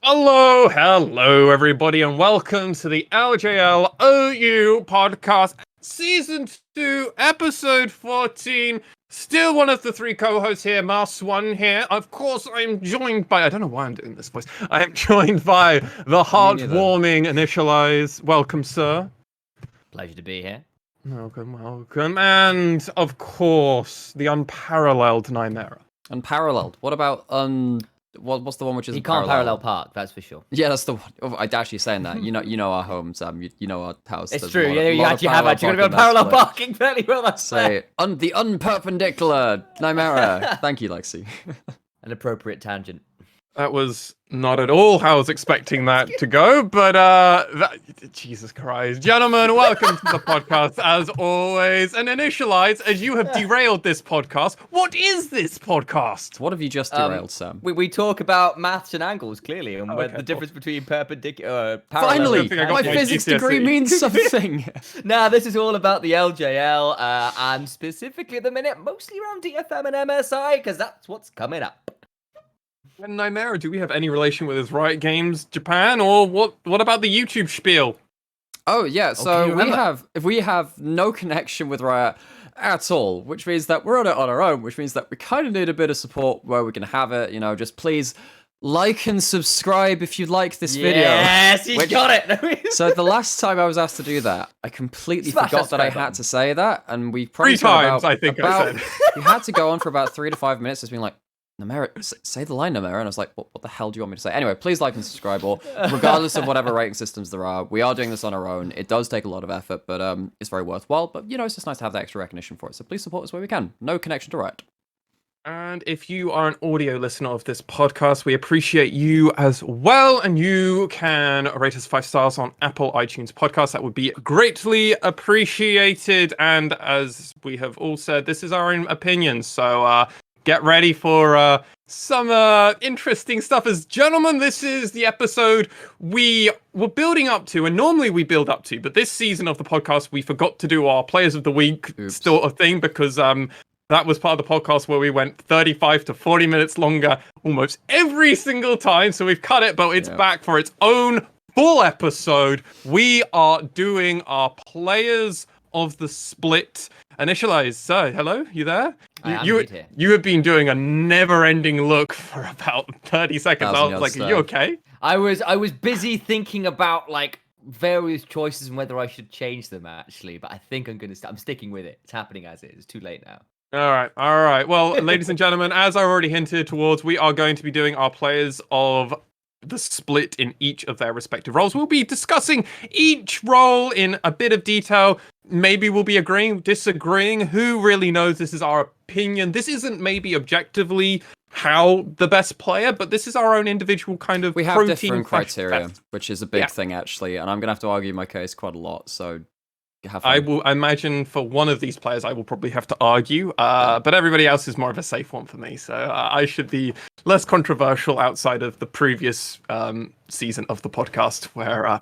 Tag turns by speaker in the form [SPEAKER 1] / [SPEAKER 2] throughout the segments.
[SPEAKER 1] Hello, everybody, and welcome to the LJL Podcast, Season 2, Episode 14. Still one of the three co-hosts here, MaskedSwan here. Of course, I'm joined by... I don't know why I'm doing this voice. I am joined by the heartwarming Initia1ise. Welcome, sir.
[SPEAKER 2] Pleasure to be here.
[SPEAKER 1] Welcome. And, of course, the unparalleled Nymaera.
[SPEAKER 3] Unparalleled. What about what's the one which is
[SPEAKER 2] you can't parallel park, that's for sure.
[SPEAKER 3] Yeah, that's the one. Oh, I'm actually saying that. You know our home, Sam. You know our house.
[SPEAKER 2] It's true. You actually have got to go parallel parking fairly well. That's
[SPEAKER 3] say the unperpendicular Nymaera. Thank you, Lexi.
[SPEAKER 2] An appropriate tangent.
[SPEAKER 1] That was not at all how I was expecting that to go, but Jesus Christ. Gentlemen, welcome to the podcast, as always. And Initia1ise, as you have derailed this podcast, what is this podcast?
[SPEAKER 3] What have you just derailed, Sam?
[SPEAKER 2] We talk about maths and angles, clearly, and the difference between perpendicular...
[SPEAKER 3] Finally! My physics degree means something!
[SPEAKER 2] Nah, this is all about the LJL, and specifically at the minute, mostly around DFM and MSI, because that's what's coming up.
[SPEAKER 1] And Nymaera, do we have any relation with his Riot Games Japan, or what about the YouTube spiel?
[SPEAKER 3] Oh yeah, so we have no connection with Riot at all, which means that we're on it on our own, which means that we kind of need a bit of support where we can have it, just please like and subscribe if you like this video.
[SPEAKER 2] Yes, you got it!
[SPEAKER 3] So the last time I was asked to do that, I completely forgot that I had to say that, and we probably
[SPEAKER 1] 3 times, I think I said.
[SPEAKER 3] We had to go on for about 3 to 5 minutes, just being like, Nymaera, say the line, Nymaera. And I was like, what the hell do you want me to say? Anyway, please like and subscribe, or regardless of whatever rating systems there are, we are doing this on our own. It does take a lot of effort, but it's very worthwhile. But, it's just nice to have that extra recognition for it. So please support us where we can. No connection to Riot.
[SPEAKER 1] And if you are an audio listener of this podcast, we appreciate you as well. And you can rate us 5 stars on Apple iTunes Podcast. That would be greatly appreciated. And as we have all said, this is our own opinions. So, get ready for some interesting stuff. As gentlemen, this is the episode we were building up to, and normally we build up to, but this season of the podcast, we forgot to do our Players of the Week sort of thing, because that was part of the podcast where we went 35 to 40 minutes longer almost every single time, so we've cut it, but it's back for its own full episode. We are doing our Players of the Split. Initia1ise, so hello, you there? You have been doing a never-ending look for about 30 seconds. I was like, are you okay?
[SPEAKER 2] I was busy thinking about various choices and whether I should change them actually, but I think I'm sticking with it. It's happening as it is. It's too late now.
[SPEAKER 1] All right. Well, ladies and gentlemen, as I already hinted towards, we are going to be doing our Players of the Split in each of their respective roles. We'll be discussing each role in a bit of detail. Maybe we'll be agreeing, disagreeing. Who really knows? This is our opinion. This isn't maybe objectively how the best player, but this is our own individual kind of.
[SPEAKER 3] We have different criteria, which is a big thing actually, and I'm gonna have to argue my case quite a lot. So.
[SPEAKER 1] I will imagine for one of these players, I will probably have to argue, but everybody else is more of a safe one for me. So I should be less controversial outside of the previous season of the podcast where,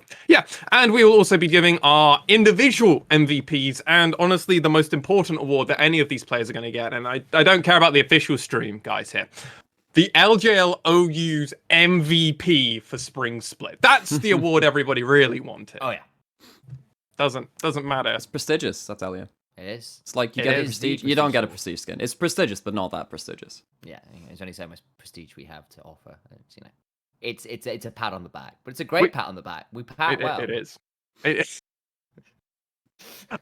[SPEAKER 1] and we will also be giving our individual MVPs and honestly, the most important award that any of these players are going to get. And I don't care about the official stream, guys, here. The LJL OU's MVP for Spring Split. That's the award everybody really wanted.
[SPEAKER 2] Oh, yeah.
[SPEAKER 1] Doesn't matter.
[SPEAKER 3] It's prestigious, I tell you.
[SPEAKER 2] It is.
[SPEAKER 3] It's like you get a prestige. You don't get a prestige skin. It's prestigious, but not that prestigious.
[SPEAKER 2] Yeah, there's only so much prestige we have to offer. It's a pat on the back, but it's a great pat on the back. We pat well.
[SPEAKER 1] It is.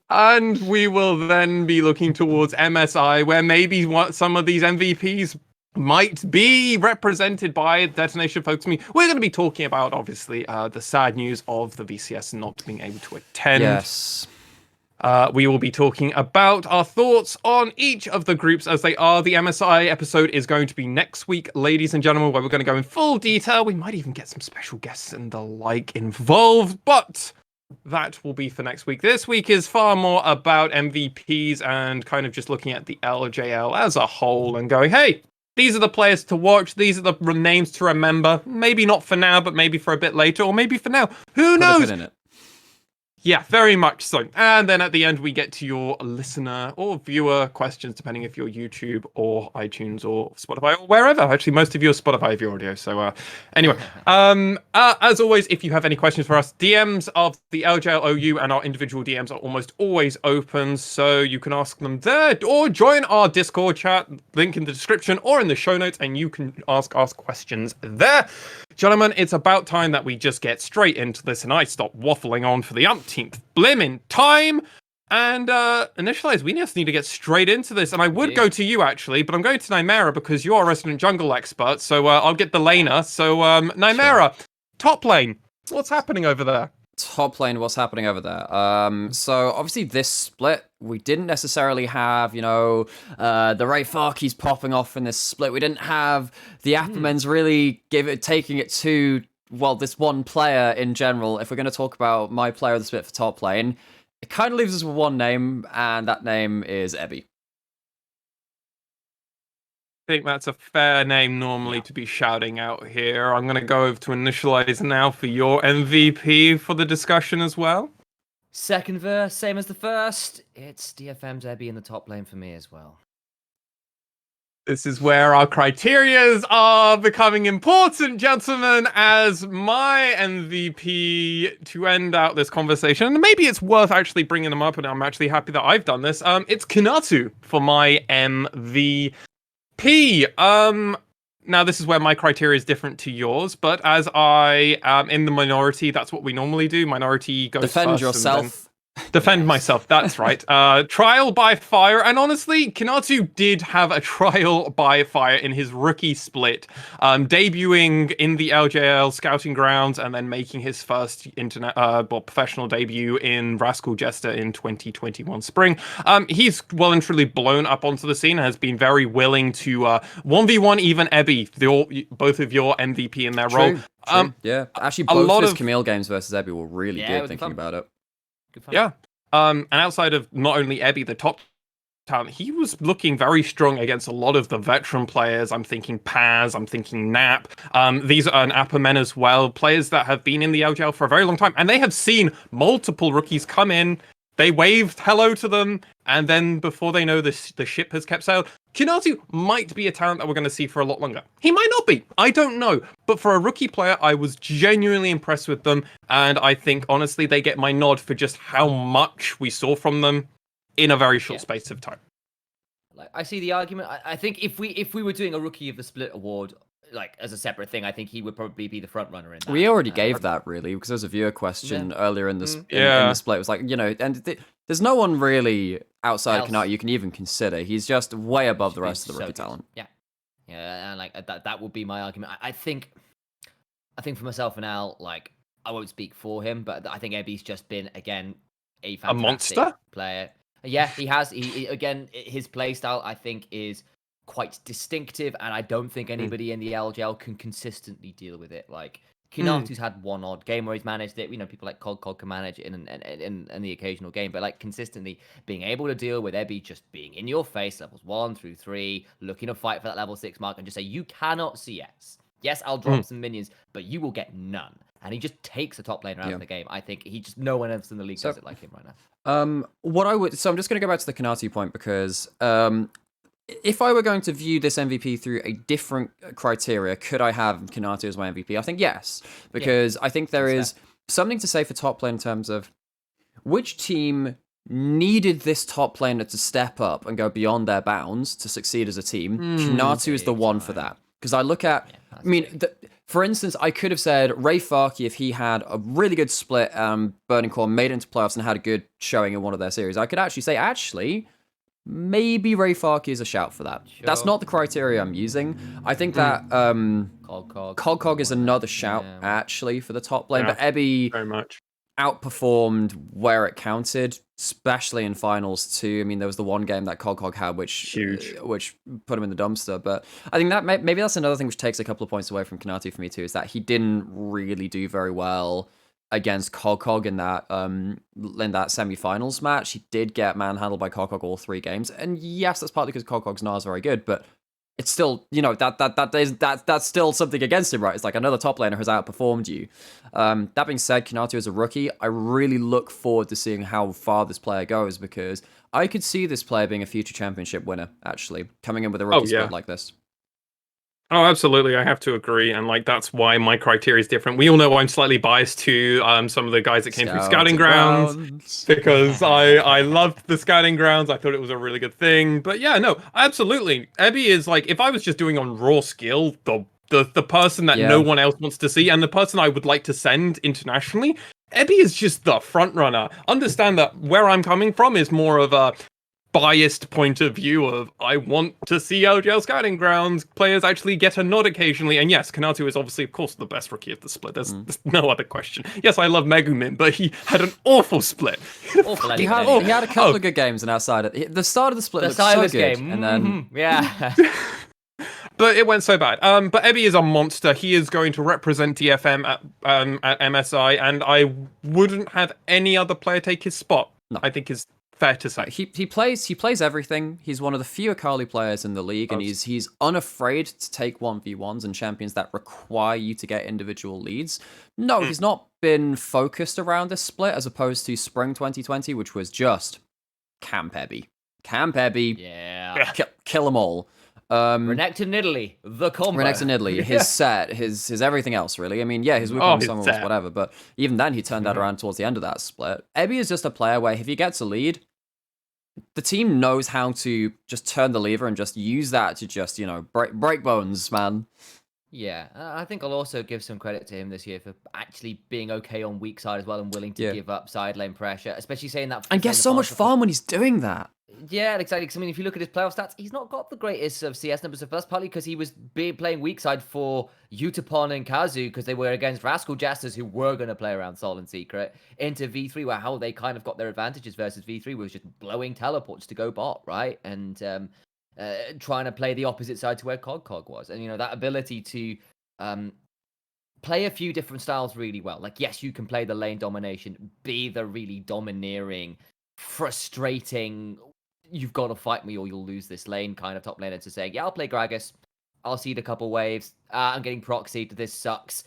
[SPEAKER 1] And we will then be looking towards MSI, where maybe some of these MVPs might be represented by Detonation folks. We're going to be talking about, obviously, the sad news of the VCS not being able to attend.
[SPEAKER 3] Yes.
[SPEAKER 1] We will be talking about our thoughts on each of the groups as they are. The MSI episode is going to be next week, ladies and gentlemen, where we're going to go in full detail. We might even get some special guests and the like involved, but that will be for next week. This week is far more about MVPs and kind of just looking at the LJL as a whole and going, hey, these are the players to watch. These are the names to remember. Maybe not for now, but maybe for a bit later, or maybe for now. Who knows?
[SPEAKER 3] In it.
[SPEAKER 1] Yeah, very much so. And then at the end, we get to your listener or viewer questions, depending if you're YouTube or iTunes or Spotify or wherever. Actually, most of you are Spotify if you're audio. So anyway, as always, if you have any questions for us, DMs of the LJLOU and our individual DMs are almost always open. So you can ask them there or join our Discord chat, link in the description or in the show notes, and you can ask us questions there. Gentlemen, it's about time that we just get straight into this and I stop waffling on for the umpteenth blimmin' time. And Initialize, we just need to get straight into this. And I would go to you, actually, but I'm going to Nymaera because you're a resident jungle expert. So I'll get the laner. So Nymaera, top lane, what's happening over there?
[SPEAKER 3] Top lane, what's happening over there? So obviously this split, we didn't necessarily have, the Ray Farkeys popping off in this split. We didn't have the Appamens really taking it to, well, this one player in general. If we're going to talk about my player of the split for top lane, it kind of leaves us with one name, and that name is Ebby.
[SPEAKER 1] I think that's a fair name normally to be shouting out here. I'm going to go over to Initialize now for your MVP for the discussion as well.
[SPEAKER 2] Second verse, same as the first. It's DFM's Ebby in the top lane for me as well.
[SPEAKER 1] This is where our criterias are becoming important, gentlemen, as my MVP to end out this conversation. And maybe it's worth actually bringing them up, and I'm actually happy that I've done this. It's Kanatu for my MVP. Now this is where my criteria is different to yours, but as I am in the minority, that's what we normally do. Minority goes
[SPEAKER 3] Defend
[SPEAKER 1] first
[SPEAKER 3] yourself.
[SPEAKER 1] Defend myself, that's right. Trial by fire, and honestly, Kanatu did have a trial by fire in his rookie split, debuting in the LJL scouting grounds and then making his first professional debut in Rascal Jester in 2021 spring. He's well and truly blown up onto the scene and has been very willing to 1v1 even Ebby, both of your MVP in their role.
[SPEAKER 3] True. Yeah, actually both his Camille games versus Ebby were really good thinking about it.
[SPEAKER 1] Yeah. And outside of not only Ebby, the top talent, he was looking very strong against a lot of the veteran players. I'm thinking Paz, I'm thinking Nap. These are an Appamen as well, players that have been in the LJL for a very long time, and they have seen multiple rookies come in. They waved hello to them, and then before they know the ship has kept sail. Kanatu might be a talent that we're going to see for a lot longer. He might not be. I don't know. But for a rookie player, I was genuinely impressed with them. And I think, honestly, they get my nod for just how much we saw from them in a very short space of time.
[SPEAKER 2] Like, I see the argument. I think if we were doing a Rookie of the Split award, like as a separate thing, I think he would probably be the front runner in that.
[SPEAKER 3] We already gave that, really, because there was a viewer question earlier in, in the split. It was like, and there's no one really outside of Kanatu you can even consider. He's just way above the rest of the rookie talent.
[SPEAKER 2] Yeah, and like that would be my argument. I think for myself and Al, like, I won't speak for him, but I think Ebby's just been, again, a fantastic
[SPEAKER 1] monster
[SPEAKER 2] player. Yeah, he has. He again, his playstyle, I think, is quite distinctive, and I don't think anybody in the LJL can consistently deal with it. Like, Kanatu's had one odd game where he's managed it. People like Cog can manage it in the occasional game, but like consistently being able to deal with Ebby just being in your face, levels 1 through 3, looking to fight for that level 6 mark, and just say, you cannot CS. Yes, I'll drop some minions, but you will get none. And he just takes the top laner out of the game. I think no one else in the league does it like him right now.
[SPEAKER 3] So I'm just going to go back to the Kanatu point, because if I were going to view this MVP through a different criteria, could I have Kanatu as my MVP? I think yes, because I think there is something to say for top lane in terms of which team needed this top laner to step up and go beyond their bounds to succeed as a team. Kanatu is the one for that. Because I look at, for instance, I could have said Ray Farkey if he had a really good split, Burning Core, made it into playoffs and had a good showing in one of their series. I could actually say, maybe Ray Farkey is a shout for that. Sure. That's not the criteria I'm using. I think that Cog is another shout, actually, for the top lane. But Ebby
[SPEAKER 1] very much
[SPEAKER 3] outperformed where it counted, especially in finals too. I mean, there was the one game that Cog had, which put him in the dumpster. But I think that maybe that's another thing which takes a couple of points away from Kanatu for me too, is that he didn't really do very well against Cog in that semi-finals match. He did get manhandled by Cog all 3 games, and yes, that's partly because Cog's not very good, but it's still, that's still something against him, right? It's like another top laner has outperformed you. That being said, Kanatu is a rookie. I really look forward to seeing how far this player goes, because I could see this player being a future championship winner, actually, coming in with a rookie split like this.
[SPEAKER 1] Oh, absolutely. I have to agree. And like, that's why my criteria is different. We all know I'm slightly biased to some of the guys that came through Scouting Grounds because I loved the Scouting Grounds. I thought it was a really good thing. But yeah, no, absolutely. Ebby is like, if I was just doing on raw skill, the person that no one else wants to see and the person I would like to send internationally, Ebby is just the front runner. Understand that where I'm coming from is more of a biased point of view of I want to see LJL Scouting Grounds players actually get a nod occasionally. And yes, Kanatu is obviously, of course, the best rookie of the split. There's no other question. Yes, I love Megumin, but he had an awful split.
[SPEAKER 3] He had a couple of good games, and outside of the start of the split, looked so good, game, and then
[SPEAKER 1] But it went so bad. But Ebby is a monster. He is going to represent DFM at MSI, and I wouldn't have any other player take his spot. No. I think is fair to say.
[SPEAKER 3] He plays everything. He's one of the few Akali players in the league, and he's unafraid to take 1v1s and champions that require you to get individual leads. No, he's not been focused around this split as opposed to Spring 2020, which was just Camp Ebby.
[SPEAKER 2] Yeah.
[SPEAKER 3] Kill them all.
[SPEAKER 2] Renekton Nidalee, the combo.
[SPEAKER 3] Renekton Nidalee, his set, his everything else, really. I mean, yeah, his Wukong song was whatever, but even then he turned that around towards the end of that split. Ebby is just a player where if he gets a lead, the team knows how to just turn the lever and just use that to just, break bones, man.
[SPEAKER 2] Yeah, I think I'll also give some credit to him this year for actually being okay on weak side as well and willing to give up side lane pressure, especially saying that.
[SPEAKER 3] And get so much farm when he's doing that.
[SPEAKER 2] Yeah, exactly. Because I mean, if you look at his playoff stats, he's not got the greatest of CS numbers. So that's partly because he was playing weak side for Utapon and Kazu because they were against Rascal Jesters who were going to play around Sol and Secret into V3, where how they kind of got their advantages versus V3 was just blowing teleports to go bot, right? And trying to play the opposite side to where Cog was. And, that ability to play a few different styles really well. Like, yes, you can play the lane domination, be the really domineering, frustrating, you've got to fight me or you'll lose this lane kind of top laner to say, yeah, I'll play Gragas. I'll seed a couple waves. I'm getting proxied. This sucks.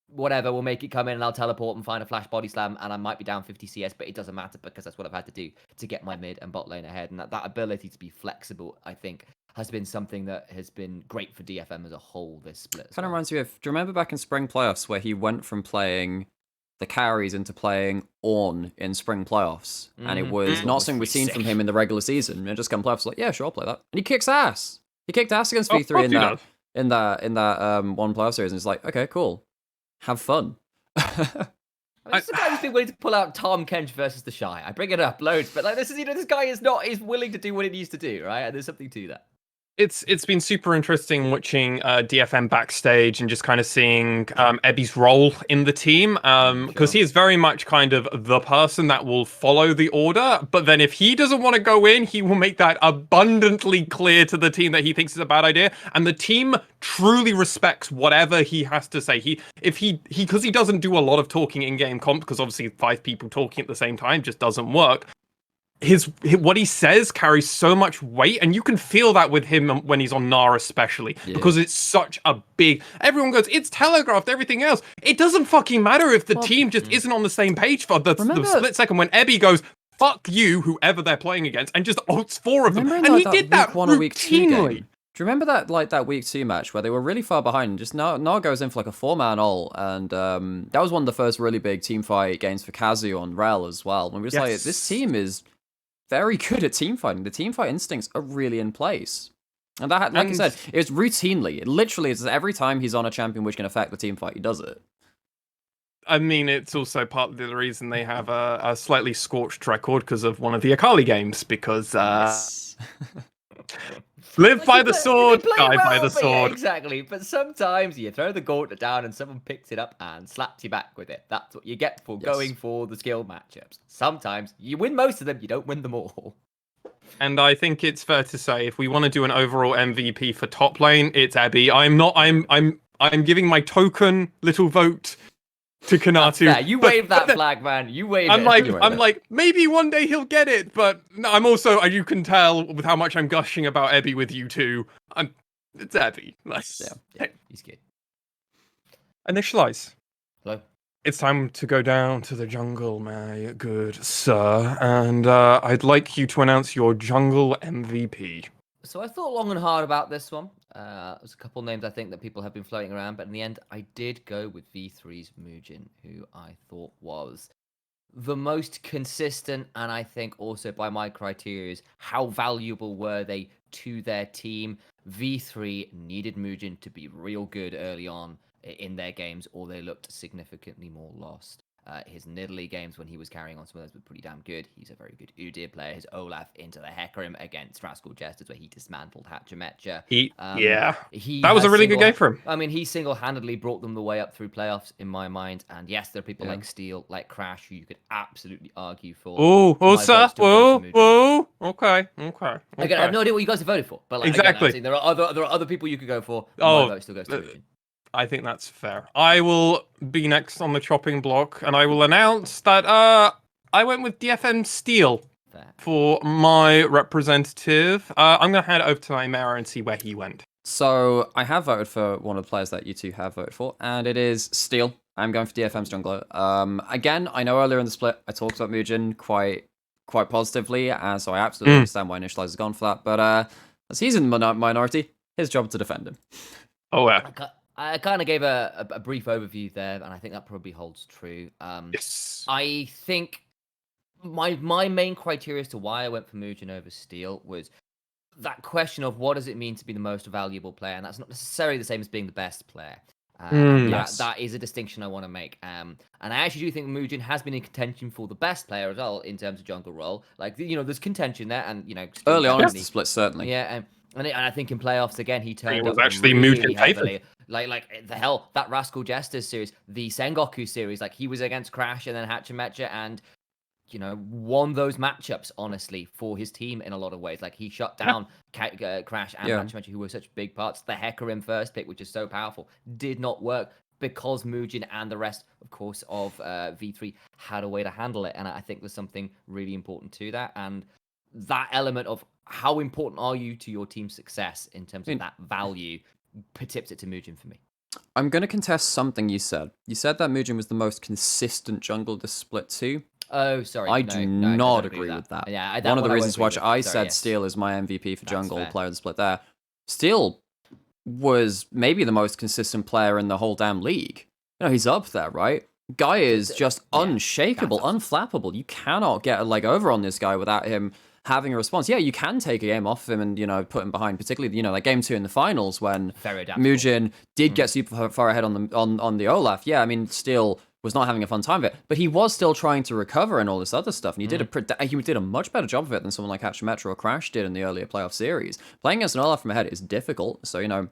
[SPEAKER 2] Whatever, we'll make it come in and I'll teleport and find a flash body slam and I might be down 50 CS, but it doesn't matter because that's what I've had to do to get my mid and bot lane ahead. And that ability to be flexible, I think, has been something that has been great for DFM as a whole this split.
[SPEAKER 3] Kind of reminds me of, do you remember back in Spring Playoffs where he went from playing the carries into playing Ornn in Spring Playoffs? And it was not something we've seen from him in the regular season. And just come playoffs, like, yeah, sure, I'll play that. And he kicks ass. He kicked ass against V3 in that one playoff series. And it's like, okay, cool. Have fun.
[SPEAKER 2] This is a guy who's been willing to pull out Tom Kench versus the Shy. I bring it up loads, but like this guy is willing to do what he needs to do, right? And there's something to that.
[SPEAKER 1] It's been super interesting watching DFM backstage and just kind of seeing Ebby's role in the team because he is very much kind of the person that will follow the order, but then if he doesn't want to go in, he will make that abundantly clear to the team that he thinks is a bad idea, and the team truly respects whatever he has to say. Because he doesn't do a lot of talking in game comp, because obviously 5 people talking at the same time just doesn't work. What he says carries so much weight, and you can feel that with him when he's on Nara especially, because it's such a big, everyone goes, it's telegraphed, everything else. It doesn't fucking matter if the team just isn't on the same page for the split second when Ebby goes, fuck you, whoever they're playing against, and just ults 4 of them. And he did that routinely.
[SPEAKER 3] Do you remember that week 2 match where they were really far behind and just Nara goes in for like a 4-man ult, and that was one of the first really big team fight games for Kazu on Rel as well. And we were just like, this team is very good at team fighting. The team fight instincts are really in place. And that, like I said, it's routinely. It literally is every time he's on a champion which can affect the team fight, he does it.
[SPEAKER 1] I mean, it's also partly the reason they have a slightly scorched record because of one of the Akali games, because live by the sword, die by the sword.
[SPEAKER 2] Yeah, exactly. But sometimes you throw the gauntlet down and someone picks it up and slaps you back with it. That's what you get for going for the skill matchups. Sometimes you win most of them, you don't win them all.
[SPEAKER 1] And I think it's fair to say, if we want to do an overall MVP for top lane, it's Ebby. I'm giving my token little vote to Kanatu.
[SPEAKER 2] Yeah, you wave that flag, man. You wave
[SPEAKER 1] I'm
[SPEAKER 2] it.
[SPEAKER 1] Like, maybe one day he'll get it, but no, I'm also, you can tell with how much I'm gushing about Ebby with you two. Daddy. Nice.
[SPEAKER 3] Yeah.
[SPEAKER 2] He's good.
[SPEAKER 1] Initialize.
[SPEAKER 2] Hello.
[SPEAKER 1] It's time to go down to the jungle, my good sir, and I'd like you to announce your jungle MVP.
[SPEAKER 2] So I thought long and hard about this one. There's a couple names I think that people have been floating around, but in the end, I did go with V3's Muujin, who I thought was the most consistent, and I think also by my criteria is how valuable were they to their team. V3 needed Muujin to be real good early on in their games, or they looked significantly more lost. His Nidalee games when he was carrying on some of those were pretty damn good. He's a very good Udyr player. His Olaf into the Hecarim against Rascal Jesters where he dismantled Hatchametcha. That was a really good game for him. I mean, he single-handedly brought them the way up through playoffs in my mind. And yes, there are people like Steel, like Crash, who you could absolutely argue for.
[SPEAKER 1] Sir. Whoa. Okay.
[SPEAKER 2] Again, I have no idea what you guys have voted for, but like,
[SPEAKER 1] exactly.
[SPEAKER 2] Again, there are other people you could go for. My vote still goes to Muujin.
[SPEAKER 1] I think that's fair. I will be next on the chopping block, and I will announce that I went with DFM Steel for my representative. I'm going to hand it over to Nymaera and see where he went.
[SPEAKER 3] So I have voted for one of the players that you two have voted for, and it is Steel. I'm going for DFM's jungler. Again, I know earlier in the split I talked about Muujin quite positively, and so I absolutely understand why Initialize has gone for that. But as he's in the minority, his job to defend him.
[SPEAKER 1] Oh yeah.
[SPEAKER 2] I kind of gave a brief overview there, and I think that probably holds true.
[SPEAKER 1] Yes.
[SPEAKER 2] I think my main criteria as to why I went for Muujin over Steel was that question of what does it mean to be the most valuable player, and that's not necessarily the same as being the best player. That is a distinction I want to make. And I actually do think Muujin has been in contention for the best player as well in terms of jungle role. Like, there's contention there, and
[SPEAKER 3] early on in the split certainly.
[SPEAKER 2] Yeah, and I think in playoffs again he turned
[SPEAKER 1] was
[SPEAKER 2] up
[SPEAKER 1] actually
[SPEAKER 2] really
[SPEAKER 1] Muujin
[SPEAKER 2] heavily. Like the hell, that Rascal Jesters series, the Sengoku series, like he was against Crash and then Hatchametcha and won those matchups honestly for his team in a lot of ways. Like he shut down Crash and Hatchametcha, who were such big parts. The Hecarim first pick, which is so powerful, did not work because Muujin and the rest, of course, of V3 had a way to handle it. And I think there's something really important to that. And that element of how important are you to your team's success in terms of that value tips it to Muujin for me.
[SPEAKER 3] I'm going to contest something you said. You said that Muujin was the most consistent jungle this split too.
[SPEAKER 2] Oh, sorry.
[SPEAKER 3] I do not agree with that.
[SPEAKER 2] Yeah,
[SPEAKER 3] one of the reasons why I said Steel is my MVP for jungle player of the split there. Steel was maybe the most consistent player in the whole damn league. He's up there, right? Guy is just unshakable, unflappable. You cannot get a leg over on this guy without him having a response. Yeah, you can take a game off him and, put him behind, particularly, like game 2 in the finals when Muujin did get super far ahead on the Olaf. Yeah, I mean, Steel was not having a fun time of it, but he was still trying to recover and all this other stuff, and he did a much better job of it than someone like Hatchametcha or Crash did in the earlier playoff series. Playing against an Olaf from ahead is difficult, so,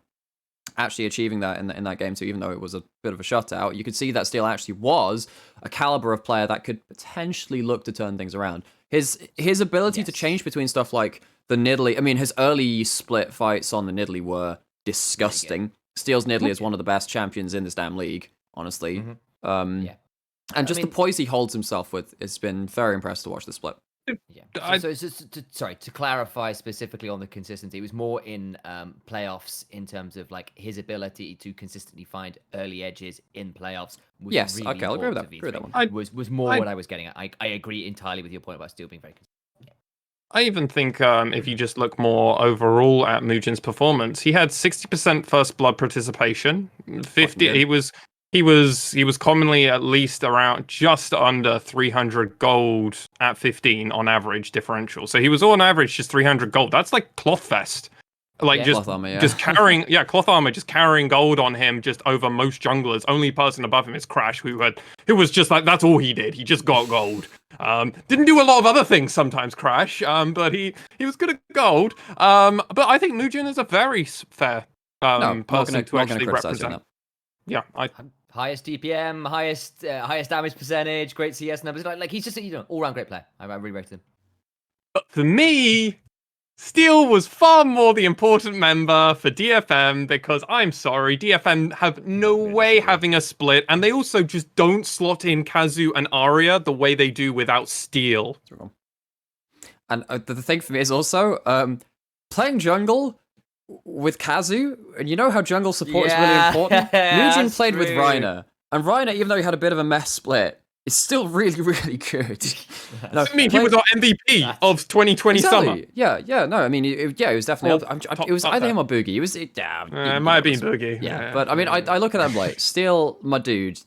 [SPEAKER 3] actually achieving that in that game too, even though it was a bit of a shutout, you could see that Steel actually was a caliber of player that could potentially look to turn things around. His ability to change between stuff like the Nidalee, I mean, his early split fights on the Nidalee were disgusting. Steel's Nidalee is one of the best champions in this damn league, honestly. And just the poise he holds himself with, it's been very impressive to watch the split.
[SPEAKER 2] Yeah. So to clarify specifically on the consistency, it was more in playoffs in terms of like his ability to consistently find early edges in playoffs. Was really
[SPEAKER 3] okay, I'll agree with that.
[SPEAKER 2] That one. Was more what I was getting at. I agree entirely with your point about Steel being very consistent.
[SPEAKER 1] I even think if you just look more overall at Muujin's performance, he had 60% first blood participation. 50. He was commonly at least around just under 300 gold at 15 on average differential. So he was on average just 300 gold. That's like Clothfest. Like just carrying cloth armor, just carrying gold on him just over most junglers. Only person above him is Crash, who was just like, that's all he did. He just got gold. Didn't do a lot of other things sometimes, Crash. But he was good at gold. But I think Muujin is a very fair person to actually represent. Yeah,
[SPEAKER 2] highest DPM, highest damage percentage, great CS numbers. Like he's just all round great player. I really rated him.
[SPEAKER 1] But for me, Steel was far more the important member for DFM because I'm sorry, DFM have no way having a split, and they also just don't slot in Kazu and Arya the way they do without Steel.
[SPEAKER 3] And the thing for me is also playing jungle with Kazu, and you know how jungle support is really
[SPEAKER 2] Yeah,
[SPEAKER 3] important? Mugen
[SPEAKER 2] that's
[SPEAKER 3] played with
[SPEAKER 2] true.
[SPEAKER 3] Reiner, and Reiner, even though he had a bit of a mess split, is still really, really good. No,
[SPEAKER 1] I mean, he was our MVP of 2020 summer.
[SPEAKER 3] exactly. Yeah, no, I mean, it was definitely,
[SPEAKER 1] Well,
[SPEAKER 3] it was
[SPEAKER 1] top
[SPEAKER 3] either him
[SPEAKER 1] there.
[SPEAKER 3] or Boogie. It was,
[SPEAKER 1] It might have been Boogie.
[SPEAKER 3] Yeah, but I mean, I look at them like, still, my dude,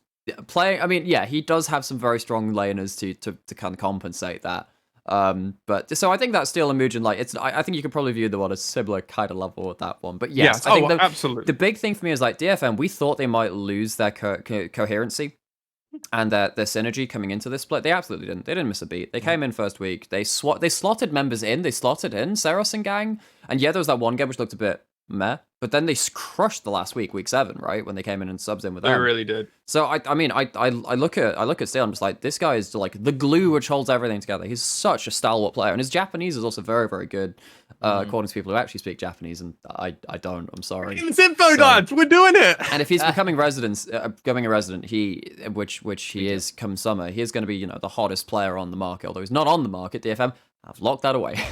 [SPEAKER 3] playing, I mean, yeah, he does have some very strong laners to kind of compensate that. But so I think that's still a Mugen, like, I think you could probably view the one as similar kind of level with that one. But yes, I think
[SPEAKER 1] absolutely.
[SPEAKER 3] the big thing for me is like DFM, we thought they might lose their coherency and their synergy coming into this split. They absolutely didn't. They didn't miss a beat. They came in first week. They slotted members in. They slotted in Seros and gang. And yeah, there was that one game which looked a bit meh. But then they crushed the last week 7, right? When they came in and subs in with them.
[SPEAKER 1] They really did.
[SPEAKER 3] So I mean, I look at Steel. I'm just like, this guy is like the glue which holds everything together. He's such a stalwart player, and his Japanese is also very, very good, according to people who actually speak Japanese, and I don't. I'm sorry.
[SPEAKER 1] It's info, lads. We're doing it.
[SPEAKER 3] And if he's becoming a resident, which he is come summer, he is going to be the hottest player on the market. Although he's not on the market, DFM, I've locked that away.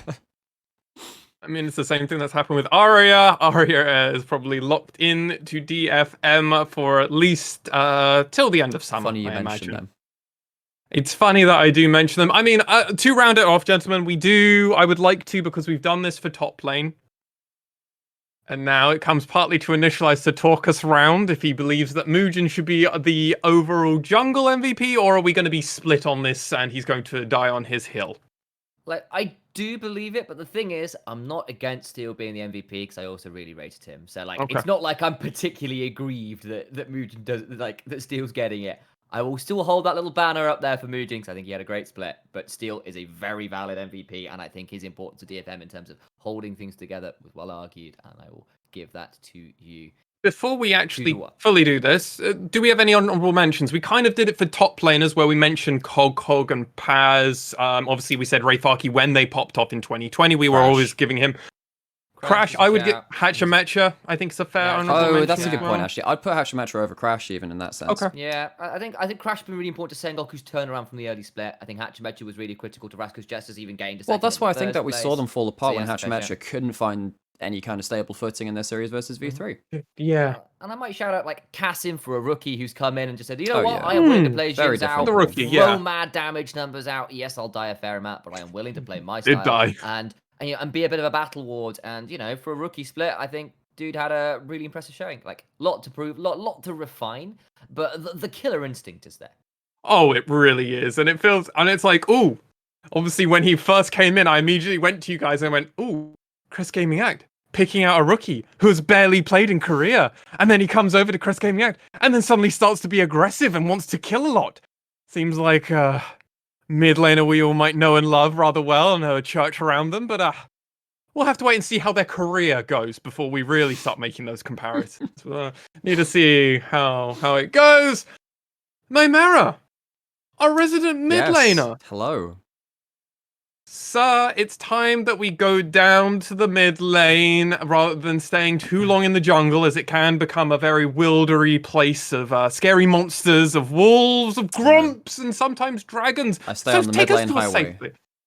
[SPEAKER 1] I mean, it's the same thing that's happened with Arya. Arya is probably locked in to DFM for at least till the end of summer.
[SPEAKER 3] Funny you
[SPEAKER 1] I
[SPEAKER 3] mentioned
[SPEAKER 1] imagine.
[SPEAKER 3] them.
[SPEAKER 1] It's funny that I do mention them. I mean, to round it off, gentlemen, I would like to, because we've done this for top lane. And now it comes partly to Initialize to talk us round if he believes that Mugen should be the overall jungle MVP, or are we going to be split on this and he's going to die on his hill?
[SPEAKER 2] Like, I do believe it, but the thing is, I'm not against Steel being the MVP because I also really rated him. So, like,
[SPEAKER 1] Okay.
[SPEAKER 2] it's not like I'm particularly aggrieved that Mugen does, like, that Steel's getting it. I will still hold that little banner up there for Mugen because I think he had a great split. But Steel is a very valid MVP, and I think he's important to DFM in terms of holding things together. Was well argued, and I will give that to you.
[SPEAKER 1] Before we actually fully do this, do we have any honorable mentions? We kind of did it for top laners where we mentioned Cog and Paz. Obviously, we said Rayfarki when they popped off in 2020. We were always giving him Crash. I would get Hatchametra. I think it's a fair honorable mention.
[SPEAKER 3] Oh, that's a good point, actually. I'd put Hatchametra over Crash even in that sense.
[SPEAKER 1] Okay.
[SPEAKER 2] Yeah, I think Crash has been really important to Sengoku's turnaround from the early split. I think Hatchametra was really critical to Raska's Justice even gained a second.
[SPEAKER 3] Well, that's why I think that we
[SPEAKER 2] place.
[SPEAKER 3] saw them fall apart
[SPEAKER 2] So,
[SPEAKER 3] when
[SPEAKER 2] yeah,
[SPEAKER 3] Hatchametra couldn't find any kind of stable footing in their series versus V3.
[SPEAKER 1] Yeah.
[SPEAKER 2] And I might shout out like Kasim for a rookie who's come in and just said, you know
[SPEAKER 3] Oh,
[SPEAKER 2] what,
[SPEAKER 3] yeah.
[SPEAKER 2] I am willing to play
[SPEAKER 3] Very
[SPEAKER 2] Jinx
[SPEAKER 3] different.
[SPEAKER 2] out,
[SPEAKER 1] The rookie,
[SPEAKER 2] throw
[SPEAKER 1] yeah.
[SPEAKER 2] mad damage numbers out. Yes, I'll die a fair amount, but I am willing to play my
[SPEAKER 1] Did
[SPEAKER 2] style
[SPEAKER 1] die.
[SPEAKER 2] and be a bit of a battle ward. And for a rookie split, I think dude had a really impressive showing. Like, lot to prove, lot to refine, but the killer instinct is there.
[SPEAKER 1] Oh, it really is. And it's like, ooh, obviously when he first came in, I immediately went to you guys and went, ooh, Chris Gaming Act, picking out a rookie who has barely played in Korea. And then he comes over to Chris Gaming Act and then suddenly starts to be aggressive and wants to kill a lot. Seems like mid laner we all might know and love rather well and have a church around them, but we'll have to wait and see how their career goes before we really start making those comparisons. Need to see how it goes. Nymaera, our resident mid laner.
[SPEAKER 3] Hello.
[SPEAKER 1] Sir, it's time that we go down to the mid lane rather than staying too long in the jungle, as it can become a very wildery place of scary monsters, of wolves, of grumps, and sometimes dragons.
[SPEAKER 3] I stay on the mid lane highway.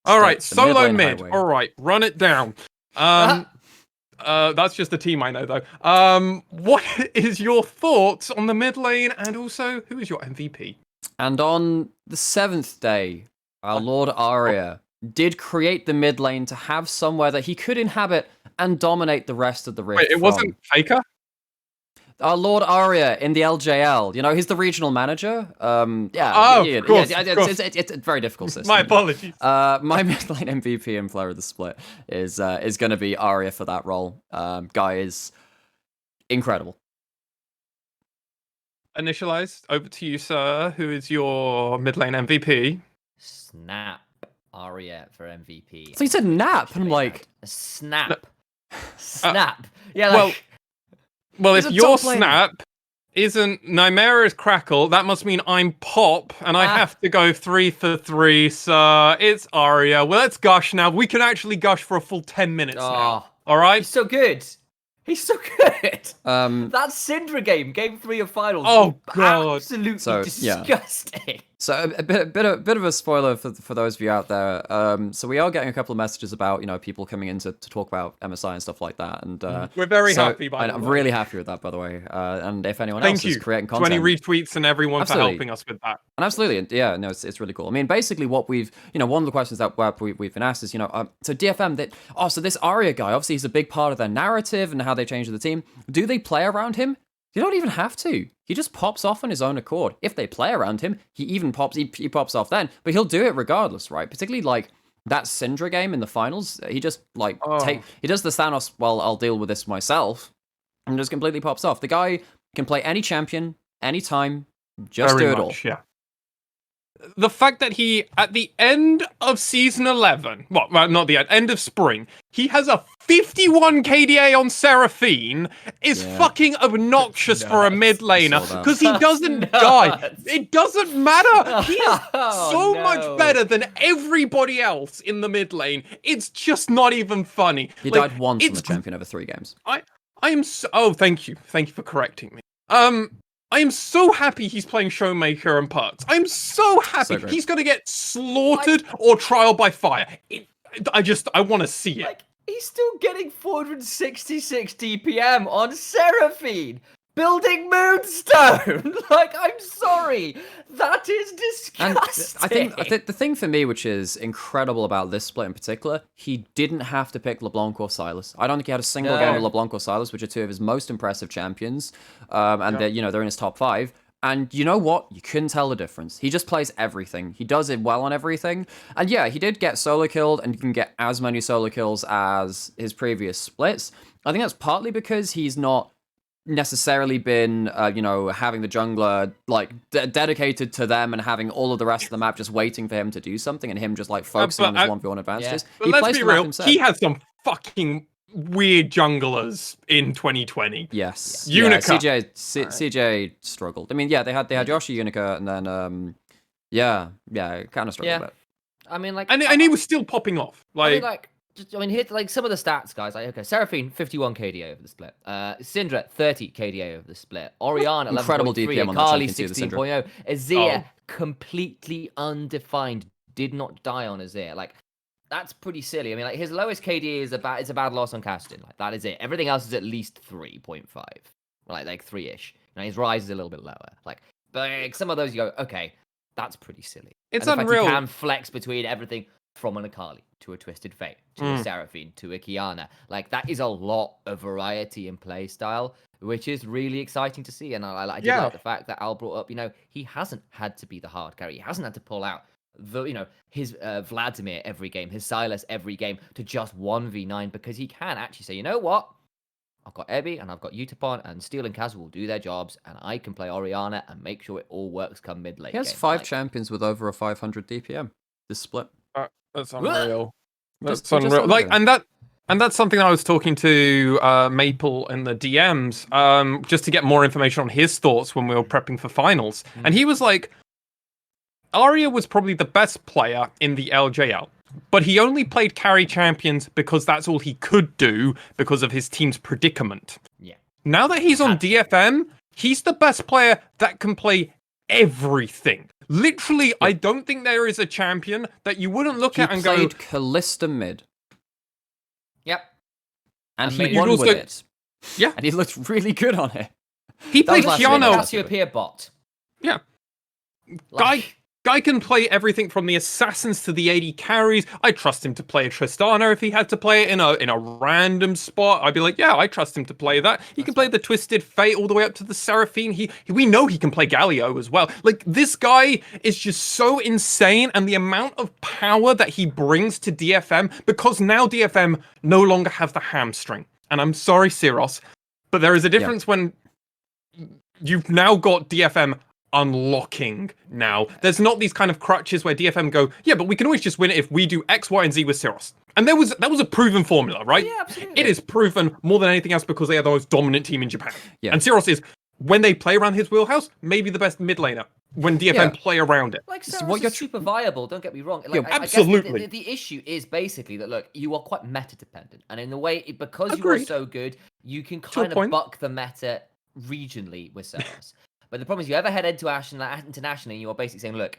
[SPEAKER 1] All right, solo mid.
[SPEAKER 3] Highway.
[SPEAKER 1] All right, run it down. That's just a team I know though. What is your thoughts on the mid lane, and also who is your MVP?
[SPEAKER 3] And on the 7th day, our Lord Arya did create the mid lane to have somewhere that he could inhabit and dominate the rest of the rift.
[SPEAKER 1] Wait, it wasn't Faker?
[SPEAKER 3] Our Lord Arya in the LJL. He's the regional manager. Yeah.
[SPEAKER 1] Oh, of course.
[SPEAKER 3] It's a very difficult system.
[SPEAKER 1] My apologies.
[SPEAKER 3] My mid lane MVP and player of the split is going to be Arya for that role. Guy is incredible.
[SPEAKER 1] Initialize, over to you, sir. Who is your mid lane MVP?
[SPEAKER 2] Snap. Arya for MVP.
[SPEAKER 3] So you said nap, and I'm like,
[SPEAKER 2] snap. Snap. Yeah, like,
[SPEAKER 1] well,
[SPEAKER 3] He's
[SPEAKER 1] if
[SPEAKER 3] a
[SPEAKER 1] your
[SPEAKER 3] top lane.
[SPEAKER 1] snap isn't Nymaera's crackle, that must mean I'm pop, and I have to go 3 for 3, sir. It's Arya. Well, let's gush now. We can actually gush for a full 10 minutes now. All right?
[SPEAKER 2] he's so good. He's so good.
[SPEAKER 3] um,
[SPEAKER 2] That Syndra game 3 of finals.
[SPEAKER 1] Oh, God.
[SPEAKER 2] Absolutely
[SPEAKER 3] So, yeah.
[SPEAKER 2] disgusting.
[SPEAKER 3] So a bit of a spoiler for those of you out there. So we are getting a couple of messages about people coming in to talk about MSI and stuff like that, and
[SPEAKER 1] we're very happy. By the way,
[SPEAKER 3] I'm really happy with that, by the way. And if anyone
[SPEAKER 1] Thank
[SPEAKER 3] else
[SPEAKER 1] you
[SPEAKER 3] is creating
[SPEAKER 1] to
[SPEAKER 3] content,
[SPEAKER 1] any retweets and everyone
[SPEAKER 3] Absolutely.
[SPEAKER 1] for helping us with that.
[SPEAKER 3] and absolutely, yeah, no, it's really cool. I mean, basically, what we've one of the questions that we've been asked is so DFM so this Arya guy, obviously he's a big part of their narrative and how they change the team. Do they play around him? You don't even have to. He just pops off on his own accord. If they play around him, he pops off then, but he'll do it regardless, right? Particularly like that Syndra game in the finals. He just he does the Thanos, well, I'll deal with this myself, and just completely pops off. The guy can play any champion, anytime, just
[SPEAKER 1] Very
[SPEAKER 3] do it
[SPEAKER 1] much,
[SPEAKER 3] all.
[SPEAKER 1] yeah. The fact that he, at the end of season 11, well, not the end of spring, he has a 51 KDA on Seraphine is fucking obnoxious for a mid laner because he doesn't die. It doesn't matter. He is so much better than everybody else in the mid lane. It's just not even funny.
[SPEAKER 3] He died once on the champion over 3 games.
[SPEAKER 1] I am so, thank you for correcting me. I am so happy he's playing Showmaker and Perks. I'm so happy he's going to get slaughtered or trial by fire. I want to see it.
[SPEAKER 2] Like, he's still getting 466 DPM on Seraphine, building Moonstone. Like, I'm sorry. That is disgusting.
[SPEAKER 3] And I think the thing for me, which is incredible about this split in particular, he didn't have to pick LeBlanc or Silas. I don't think he had a single game with LeBlanc or Silas, which are 2 of his most impressive champions. And they're in his top 5. And you know what? You couldn't tell the difference. He just plays everything. He does it well on everything. And yeah, he did get solo killed, and he can get as many solo kills as his previous splits. I think that's partly because he's not necessarily been having the jungler like dedicated to them and having all of the rest of the map just waiting for him to do something, and him just like focusing on his 1v1 advantages.
[SPEAKER 1] But let's be real, he has some fucking weird junglers in 2020.
[SPEAKER 3] Yes.
[SPEAKER 1] Unica.
[SPEAKER 3] CJ struggled. I mean, they had Yoshi, Unica, and then kind of struggled a bit.
[SPEAKER 2] I mean, like,
[SPEAKER 1] and he was still popping off.
[SPEAKER 2] Here's like some of the stats, guys. Like, okay, Seraphine 51 KDA over the split. Syndra 30 KDA over the split. Orianna 11.3.
[SPEAKER 3] Incredible DPM on that
[SPEAKER 2] Akali
[SPEAKER 3] champion too, the
[SPEAKER 2] 16.0. Azir completely undefined. Did not die on Azir. Like, that's pretty silly. I mean, like, his lowest KDA is a bad loss on casting. Like, that is it. Everything else is at least 3.5. Like 3-ish. His rise is a little bit lower. Like, but like, some of those you go, okay, that's pretty silly.
[SPEAKER 1] It's
[SPEAKER 2] and
[SPEAKER 1] unreal.
[SPEAKER 2] You can flex between everything from an Akali to a Twisted Fate to a Seraphine to a Kiana. Like, that is a lot of variety in play style, which is really exciting to see. And I do like the fact that Al brought up, he hasn't had to be the hard carry. He hasn't had to pull out his Vladimir every game, his Silas every game to just 1v9, because he can actually say, you know what? I've got Ebby and I've got Utapon, and Steel and Kaz will do their jobs, and I can play Orianna and make sure it all works come mid lane.
[SPEAKER 3] He has 5 champions with over a 500 DPM this split.
[SPEAKER 1] That's unreal. That's unreal. Like, and that's something I was talking to Maple in the DMs, just to get more information on his thoughts when we were prepping for finals. And he was like, Arya was probably the best player in the LJL, but he only played carry champions because that's all he could do because of his team's predicament.
[SPEAKER 2] Yeah.
[SPEAKER 1] Now that he's on DFM, he's the best player that can play everything. Literally, I don't think there is a champion that you wouldn't look at and go...
[SPEAKER 3] He played Kalista mid.
[SPEAKER 2] Yep.
[SPEAKER 3] And he won with it.
[SPEAKER 1] Yeah.
[SPEAKER 3] And he looked really good on it.
[SPEAKER 1] He played Kiana.
[SPEAKER 2] Cassiopeia bot.
[SPEAKER 1] Yeah. Guy can play everything from the assassins to the AD carries. I trust him to play a Tristana if he had to play it in a random spot. I'd be like, yeah, I trust him to play that. He can play the Twisted Fate all the way up to the Seraphine. We know he can play Galio as well. Like, this guy is just so insane, and the amount of power that he brings to DFM, because now DFM no longer have the hamstring. And I'm sorry, Siros, but there is a difference when you've now got DFM unlocking now. There's not these kind of crutches where DFM go, yeah, but we can always just win it if we do X, Y, and Z with Siros. And that was a proven formula, right?
[SPEAKER 2] Yeah, absolutely.
[SPEAKER 1] It is proven more than anything else because they are the most dominant team in Japan.
[SPEAKER 3] Yeah.
[SPEAKER 1] And Siros is, when they play around his wheelhouse, maybe the best mid laner when DFM play around it.
[SPEAKER 2] Like, Siros is super viable, don't get me wrong. Like,
[SPEAKER 1] absolutely.
[SPEAKER 2] I guess the issue is basically that, look, you are quite meta dependent. And in the way, because you are so good, you can kind of buck the meta regionally with Siros. But the problem is, you ever head into internationally, and you're basically saying, look,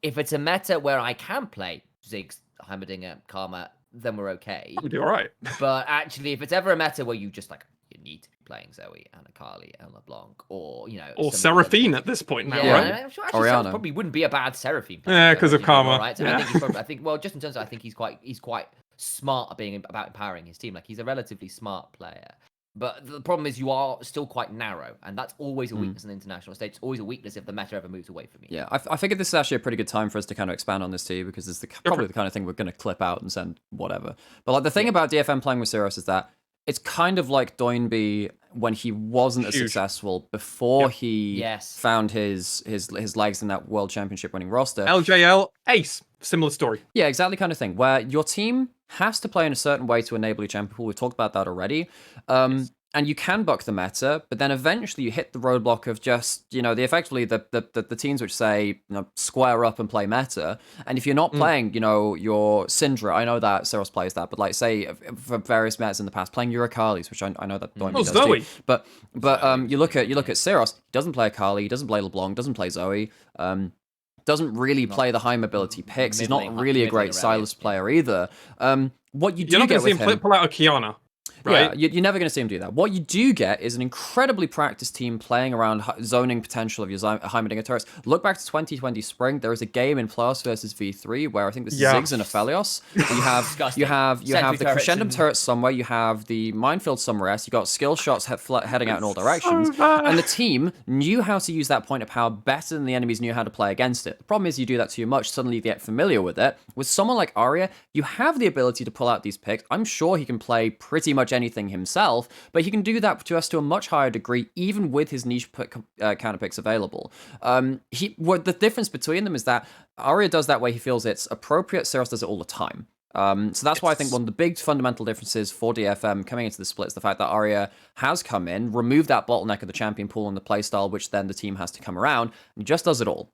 [SPEAKER 2] if it's a meta where I can play Ziggs, Heimerdinger, Karma, then we're okay.
[SPEAKER 1] We'll do all right.
[SPEAKER 2] But actually, if it's ever a meta where you just you need to be playing Zoe and Akali and LeBlanc, or
[SPEAKER 1] or Seraphine at this point now, right?
[SPEAKER 2] I'm sure actually
[SPEAKER 3] Orianna.
[SPEAKER 2] probably wouldn't be a bad Seraphine player.
[SPEAKER 1] Yeah, because of Karma.
[SPEAKER 2] Right? So
[SPEAKER 1] Yeah.
[SPEAKER 2] I think well, just in terms of, I think he's quite smart at being about empowering his team. Like, he's a relatively smart player. But the problem is, you are still quite narrow, and that's always a weakness on the international stage. It's always a weakness if the meta ever moves away from you.
[SPEAKER 3] Yeah, I figured this is actually a pretty good time for us to kind of expand on this too, because it's probably the kind of thing we're going to clip out and send whatever. But like the thing about DFM playing with Syros is that it's kind of like Doinby when he wasn't as successful before he found his legs in that World Championship winning roster.
[SPEAKER 1] LJL Ace, similar story.
[SPEAKER 3] Yeah, exactly, kind of thing, where your team has to play in a certain way to enable your champion pool. We've talked about that already. And you can buck the meta, but then eventually you hit the roadblock of just, the teams which say, square up and play meta. And if you're not playing, your Syndra, I know that Seros plays that, but like, say, for various metas in the past, playing your Akalis, which I know that Doinby does
[SPEAKER 1] Zoe.
[SPEAKER 3] too. But you look at Seros, he doesn't play Akali, he doesn't play LeBlanc, doesn't play Zoe, doesn't really play the high mobility picks. He's not really a great Silas player either. What you do
[SPEAKER 1] You're not
[SPEAKER 3] get
[SPEAKER 1] going to see
[SPEAKER 3] with
[SPEAKER 1] him pull out a Kiana. Right?
[SPEAKER 3] Yeah, you're never going to see him do that. What you do get is an incredibly practiced team playing around zoning potential of your Heimerdinger turrets. Look back to 2020 spring. There was a game in playoffs versus V3 where I think this is Ziggs and Aphelios. You have the Crescendum turret somewhere. You have the minefield somewhere else. You got skill shots heading out in all directions, and the team knew how to use that point of power better than the enemies knew how to play against it. The problem is, you do that too much, suddenly you get familiar with it. With someone like Arya, you have the ability to pull out these picks. I'm sure he can play pretty much anything himself, but he can do that to us to a much higher degree, even with his niche counter picks available. The difference between them is that Arya does that way he feels it's appropriate. Seros does it all the time. So that's why I think one of the big fundamental differences for DFM coming into the split is the fact that Arya has come in, removed that bottleneck of the champion pool and the playstyle, which then the team has to come around, and just does it all.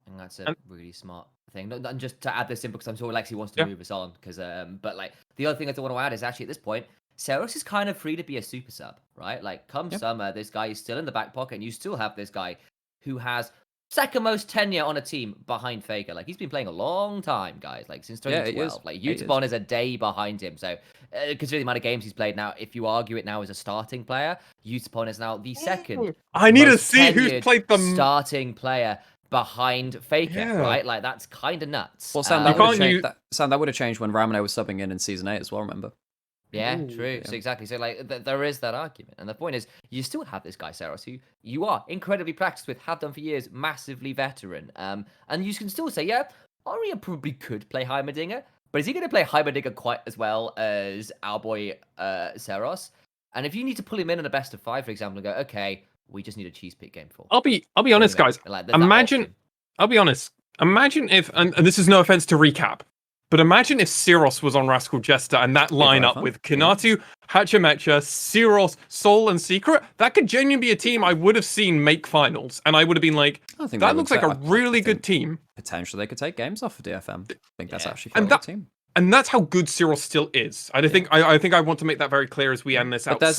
[SPEAKER 2] And that's a really smart thing. And just to add this in, because I'm sure Lexi wants to move us on, but like, the other thing I want to add is actually at this point, Seros is kind of free to be a super sub, right? Like, come summer, this guy is still in the back pocket, and you still have this guy who has second most tenure on a team behind Faker. Like, he's been playing a long time, guys, like since 2012. Like, Utapon is a day behind him. So, considering the amount of games he's played now, if you argue it now as a starting player, Utapon is now the second.
[SPEAKER 1] I need to see who's played the
[SPEAKER 2] starting player behind Faker, right? Like, that's kind of nuts.
[SPEAKER 3] Well, Sam, that would have changed when Ramone was subbing in season 8 as well, remember?
[SPEAKER 2] Yeah, true. So exactly. So like, there is that argument, and the point is, you still have this guy Seros, who you are incredibly practiced with, have done for years, massively veteran. And you can still say, yeah, Arya probably could play Heimerdinger, but is he going to play Heimerdinger quite as well as our boy Seros? And if you need to pull him in a best of 5, for example, and go, okay, we just need a cheese pick game 4.
[SPEAKER 1] I'll be honest, guys.
[SPEAKER 2] Like,
[SPEAKER 1] I'll be honest. Imagine if, and this is no offense to recap, but imagine if Syros was on Rascal Jester and that lineup with Kinatu, Hachimecha, Syros, Soul, and Secret, that could genuinely be a team I would have seen make finals. And I would have been like, that looks like a really good team.
[SPEAKER 3] Potentially they could take games off of DFM. I think that's actually a good team.
[SPEAKER 1] And that's how good Syros still is. I think I want to make that very clear as we end this out.
[SPEAKER 3] There's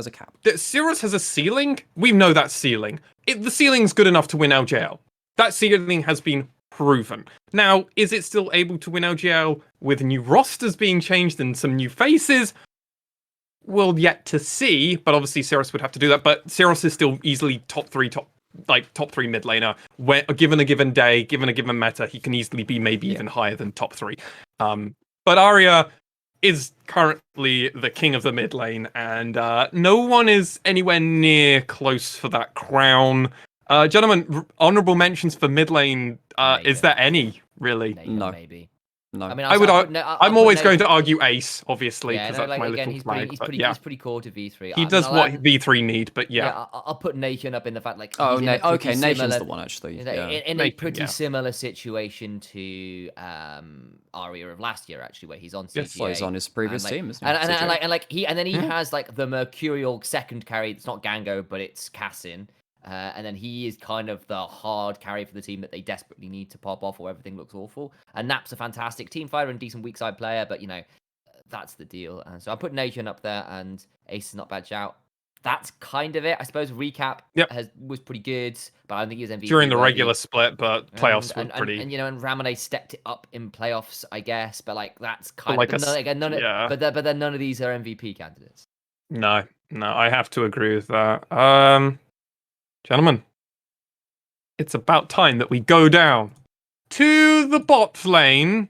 [SPEAKER 3] a cap.
[SPEAKER 1] Syros has a ceiling. We know that ceiling. The ceiling's good enough to win LJL. That ceiling has been proven. Now, is it still able to win LJL with new rosters being changed and some new faces? We'll yet to see, but obviously Syros would have to do that. But Syros is still easily top three mid laner. Where, given a given day, given a given meta, he can easily be maybe even higher than top 3. But Arya is currently the king of the mid lane, and no one is anywhere near close for that crown. Gentlemen, honorable mentions for mid lane. Is there any, really?
[SPEAKER 3] No.
[SPEAKER 2] Maybe.
[SPEAKER 3] No.
[SPEAKER 2] I mean,
[SPEAKER 1] I'm always going to argue Ace, obviously, because that's my
[SPEAKER 2] again,
[SPEAKER 1] little flag.
[SPEAKER 2] He's pretty core to V3.
[SPEAKER 1] He does what V3 need, but
[SPEAKER 2] I'll put Nation up in the fact, like,
[SPEAKER 3] Nation's the one, actually.
[SPEAKER 2] In a pretty similar situation to Arya of last year, actually, where he's on CGA.
[SPEAKER 3] Yes, he's on his previous team, isn't
[SPEAKER 2] he? And then he has like the mercurial second carry. It's not Gango, but it's Cassin. And then he is kind of the hard carry for the team that they desperately need to pop off, or everything looks awful. And Nap's a fantastic team fighter and decent weak side player, but that's the deal. And so I put Nation up there, and Ace is not a bad shout. that's kind of it. I suppose recap
[SPEAKER 1] Yep.
[SPEAKER 2] was pretty good, but I don't think he was MVP
[SPEAKER 1] During the
[SPEAKER 2] worthy.
[SPEAKER 1] regular split, but playoffs were
[SPEAKER 2] and,
[SPEAKER 1] pretty.
[SPEAKER 2] and and Ramone stepped it up in playoffs, I guess. But like that's
[SPEAKER 1] But
[SPEAKER 2] kind
[SPEAKER 1] like
[SPEAKER 2] of
[SPEAKER 1] a
[SPEAKER 2] again, none of,
[SPEAKER 1] yeah.
[SPEAKER 2] but then none of these are MVP candidates.
[SPEAKER 1] No, I have to agree with that. Gentlemen, it's about time that we go down to the bot lane.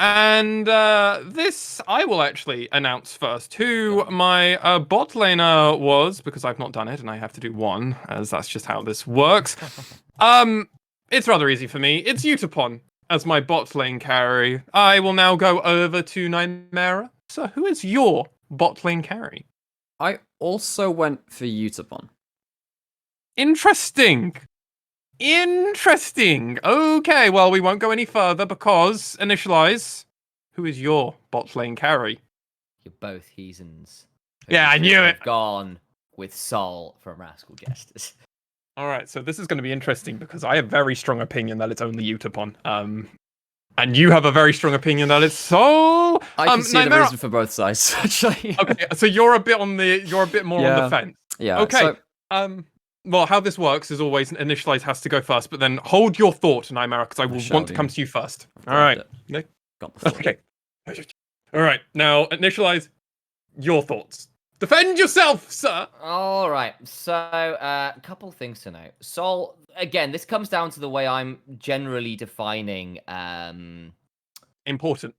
[SPEAKER 1] And this I will actually announce first who my bot laner was, because I've not done it and I have to do one, as that's just how this works. It's rather easy for me. It's Utapon as my bot lane carry. I will now go over to Nymaera. So who is your bot lane carry?
[SPEAKER 3] I also went for Utapon.
[SPEAKER 1] Interesting. Okay, well, we won't go any further because Initia1ise, who is your bot lane carry?
[SPEAKER 2] You're both heathens.
[SPEAKER 1] Yeah, I knew it.
[SPEAKER 2] Gone with Sol from Rascal Jesters.
[SPEAKER 1] All right, so this is going to be interesting because I have very strong opinion that it's only Utapon. And you have a very strong opinion that it's Sol.
[SPEAKER 3] I can see the reason for both sides, actually.
[SPEAKER 1] Okay, so you're a bit more on the fence.
[SPEAKER 3] Yeah.
[SPEAKER 1] Okay. Well, how this works is always Initia1ise has to go first, but then hold your thought, Nymaera, because I will want to come to you first. All right. Nick? Okay. All right. Now, Initia1ise, your thoughts. Defend yourself, sir.
[SPEAKER 2] All right. So, a couple things to note. Sol, again, this comes down to the way I'm generally defining.
[SPEAKER 1] Important.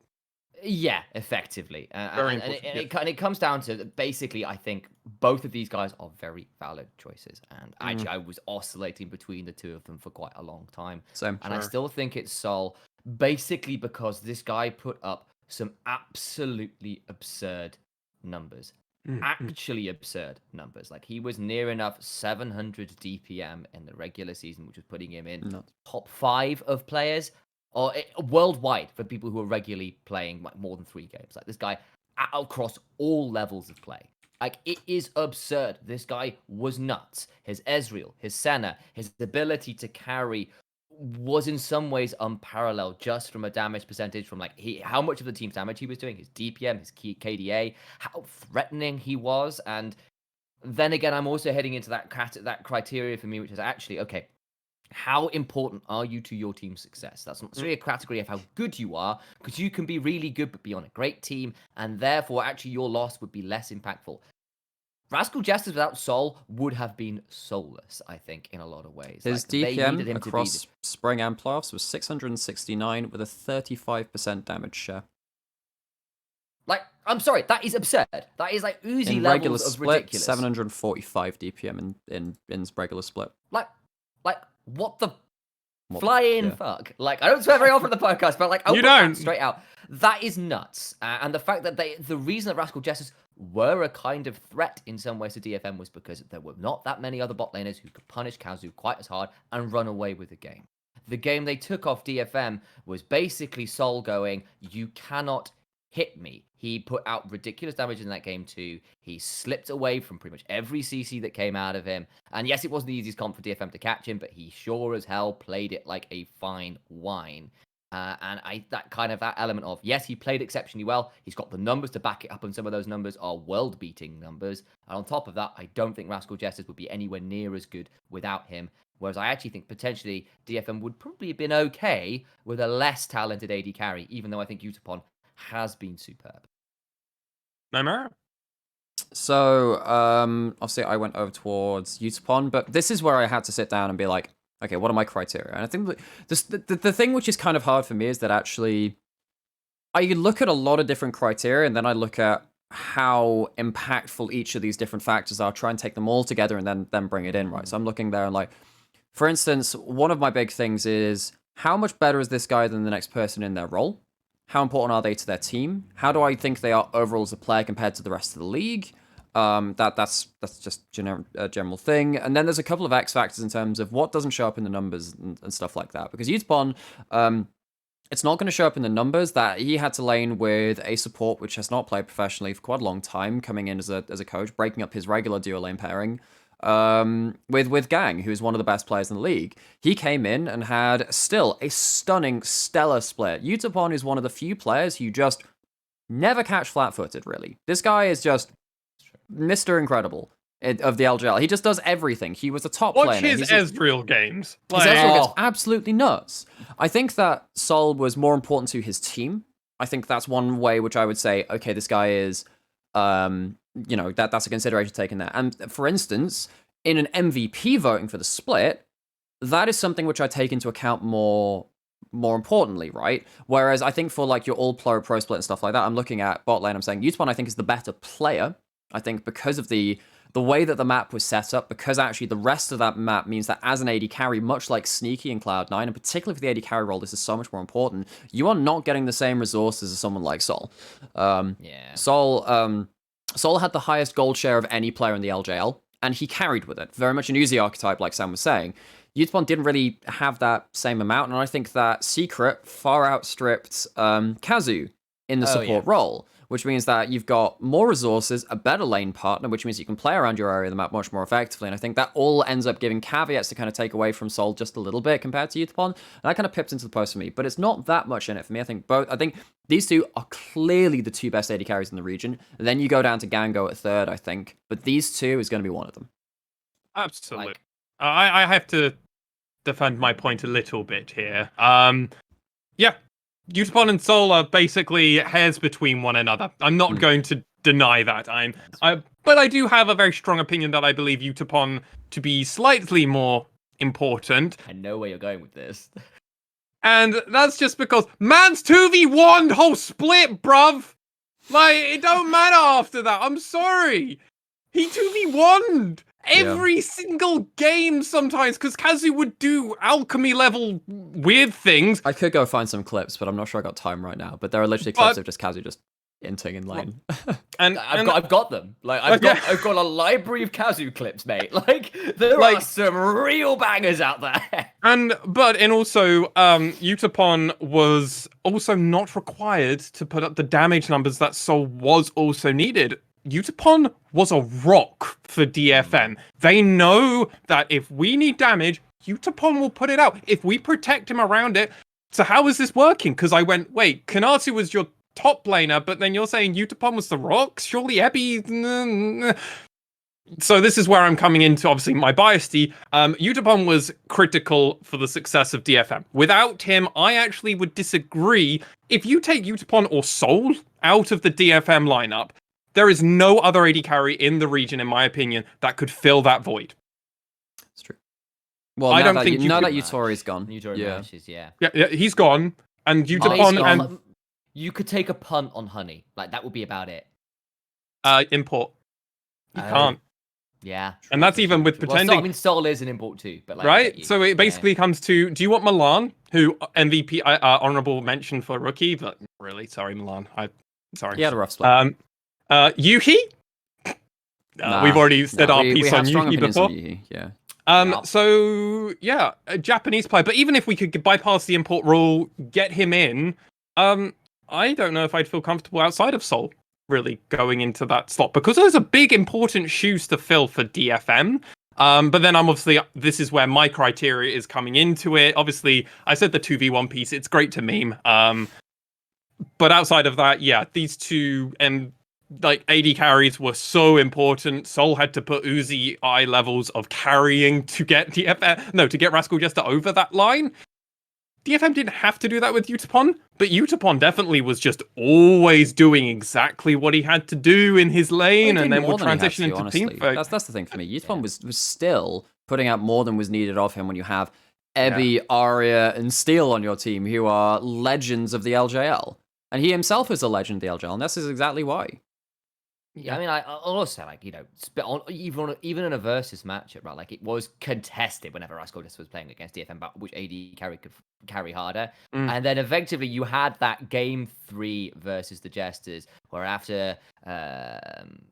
[SPEAKER 2] Yeah, effectively.
[SPEAKER 1] Very important.
[SPEAKER 2] And it comes down to basically, I think both of these guys are very valid choices. And actually, I was oscillating between the two of them for quite a long time.
[SPEAKER 3] Same.
[SPEAKER 2] And I still think it's Sol, basically because this guy put up some absolutely absurd numbers. Actually absurd numbers. Like, he was near enough 700 DPM in the regular season, which was putting him in top 5 of players. Or worldwide for people who are regularly playing like more than 3 games. Like, this guy across all levels of play. Like, it is absurd. This guy was nuts. His Ezreal, his Senna, his ability to carry was in some ways unparalleled just from a damage percentage, from like how much of the team's damage he was doing, his DPM, his KDA, how threatening he was. And then again, I'm also heading into that criteria for me, which is actually, okay, how important are you to your team's success? That's not necessarily a category of how good you are, because you can be really good but be on a great team, and therefore actually your loss would be less impactful. Rascal Jesters without Sol would have been soulless, I think, in a lot of ways.
[SPEAKER 3] His DPM across spring and playoffs was 669 with a 35% damage share.
[SPEAKER 2] Like, I'm sorry, that is absurd. That is like Uzi
[SPEAKER 3] in
[SPEAKER 2] levels
[SPEAKER 3] regular
[SPEAKER 2] of
[SPEAKER 3] split,
[SPEAKER 2] ridiculous.
[SPEAKER 3] 745 DPM in regular split.
[SPEAKER 2] Like, what the flying fuck? Like, I don't swear very often on the podcast, but like, I'll put that straight out. That is nuts. And the fact that the reason that Rascal Jesters were a kind of threat in some ways to DFM was because there were not that many other bot laners who could punish Kazu quite as hard and run away with the game. The game they took off DFM was basically Sol going, you cannot hit me. He put out ridiculous damage in that game too. He slipped away from pretty much every CC that came out of him. And yes, it wasn't the easiest comp for DFM to catch him, but he sure as hell played it like a fine wine. That element of, yes, he played exceptionally well. He's got the numbers to back it up, and some of those numbers are world-beating numbers. And on top of that, I don't think Rascal Jesters would be anywhere near as good without him. Whereas I actually think potentially DFM would probably have been okay with a less talented AD carry, even though I think Utapon has been superb.
[SPEAKER 1] Nymaera?
[SPEAKER 3] So, obviously I went over towards Utapon, but this is where I had to sit down and be like, okay, what are my criteria? And I think the thing which is kind of hard for me is that actually I look at a lot of different criteria, and then I look at how impactful each of these different factors are, try and take them all together and then bring it in, right? So I'm looking there and like, for instance, one of my big things is how much better is this guy than the next person in their role? How important are they to their team? How do I think they are overall as a player compared to the rest of the league? That's just a general thing. And then there's a couple of X factors in terms of what doesn't show up in the numbers and stuff like that. Because Utapon, it's not going to show up in the numbers that he had to lane with a support which has not played professionally for quite a long time, coming in as a coach, breaking up his regular duo lane pairing with Gang, who's one of the best players in the league. He came in and had still a stunning, stellar split. Utapon is one of the few players who just never catch flat-footed, really. This guy is just Mr. Incredible. of the LJL. He just does everything. He was a top
[SPEAKER 1] Watch
[SPEAKER 3] player.
[SPEAKER 1] his Ezreal games.
[SPEAKER 3] His Ezreal gets absolutely nuts. I think that Sol was more important to his team. I think that's one way which I would say, okay, this guy is, that's a consideration taken there. And for instance, in an MVP voting for the split, that is something which I take into account more importantly, right? Whereas I think for like your all-pro split and stuff like that, I'm looking at bot lane, I'm saying Initia1ise I think is the better player. I think because of the way that the map was set up, because actually the rest of that map means that as an AD carry, much like Sneaky and Cloud9, and particularly for the AD carry role, this is so much more important, you are not getting the same resources as someone like Sol. Sol had the highest gold share of any player in the LJL, and he carried with it. Very much an Uzi archetype, like Sam was saying. Initia1ise didn't really have that same amount, and I think that Secret far outstripped Kazu in the support role, which means that you've got more resources, a better lane partner, which means you can play around your area of the map much more effectively. And I think that all ends up giving caveats to kind of take away from Sol just a little bit compared to Initia1ise. And that kind of pipped into the post for me. But it's not that much in it for me. I think these two are clearly the two best AD carries in the region. And then you go down to Gango at third, I think. But these two is going to be one of them.
[SPEAKER 1] Absolutely. I have to defend my point a little bit here. Initia1ise and Sol are basically hairs between one another. I'm not going to deny that. But I do have a very strong opinion that I believe Initia1ise to be slightly more important.
[SPEAKER 2] I know where you're going with this.
[SPEAKER 1] And that's just because man's 2v1 the whole split, bruv. Like, it don't matter after that. I'm sorry. He 2v1'd every single game sometimes, because Kazu would do alchemy level weird things.
[SPEAKER 3] I could go find some clips, but I'm not sure I got time right now. But there are literally clips of just Kazu just inting in lane.
[SPEAKER 2] and I've got them. Like I've got a library of Kazu clips, mate. Like there are some real bangers out there.
[SPEAKER 1] But also Initia1ise was also not required to put up the damage numbers that Sol was also needed. Initia1ise was a rock for DFM. They know that if we need damage, Initia1ise will put it out. If we protect him around it. So how is this working? Because I went, wait, Kanatu was your top laner, but then you're saying Initia1ise was the rock? Surely Ebi... So this is where I'm coming into, obviously, my biasty. Initia1ise was critical for the success of DFM. Without him, I actually would disagree. If you take Initia1ise or Sol out of the DFM lineup, there is no other AD carry in the region, in my opinion, that could fill that void.
[SPEAKER 3] It's true. Well, now that Yutori's gone.
[SPEAKER 2] Yeah,
[SPEAKER 1] he's gone. And Initia1ise and...
[SPEAKER 2] You could take a punt on Honey. Like, that would be about it.
[SPEAKER 1] Import. You can't.
[SPEAKER 2] Yeah.
[SPEAKER 1] And that's even with pretending...
[SPEAKER 2] Well, Sol is an import too. But like,
[SPEAKER 1] right? So it basically comes to, do you want Milan, who MVP, honorable mention for rookie? But really, sorry, Milan. Sorry.
[SPEAKER 3] He had a rough split.
[SPEAKER 1] Yuhi? We've already said our piece on Yuhi before.
[SPEAKER 3] Yuhi,
[SPEAKER 1] So, yeah, a Japanese player. But even if we could bypass the import rule, get him in, I don't know if I'd feel comfortable outside of Sol, really, going into that slot. Because those are big, important shoes to fill for DFM. But then this is where my criteria is coming into it. Obviously, I said the 2v1 piece. It's great to meme. But outside of that, yeah, these two... AD carries were so important. Sol had to put Uzi eye levels of carrying to get to get Rascal Jester over that line. DFM didn't have to do that with Initia1ise, but Initia1ise definitely was just always doing exactly what he had to do in his lane, and then would transition into teamfight.
[SPEAKER 3] That's the thing for me. Initia1ise was still putting out more than was needed of him when you have Ebi, Arya, and Steel on your team, who are legends of the LJL. And he himself is a legend of the LJL, and this is exactly why.
[SPEAKER 2] Yeah, I mean, I'll also say, even in a versus matchup, right? Like, it was contested whenever Rascal Jester was playing against DFM, about which AD carry could carry harder. And then effectively, you had that game 3 versus the Jesters, where after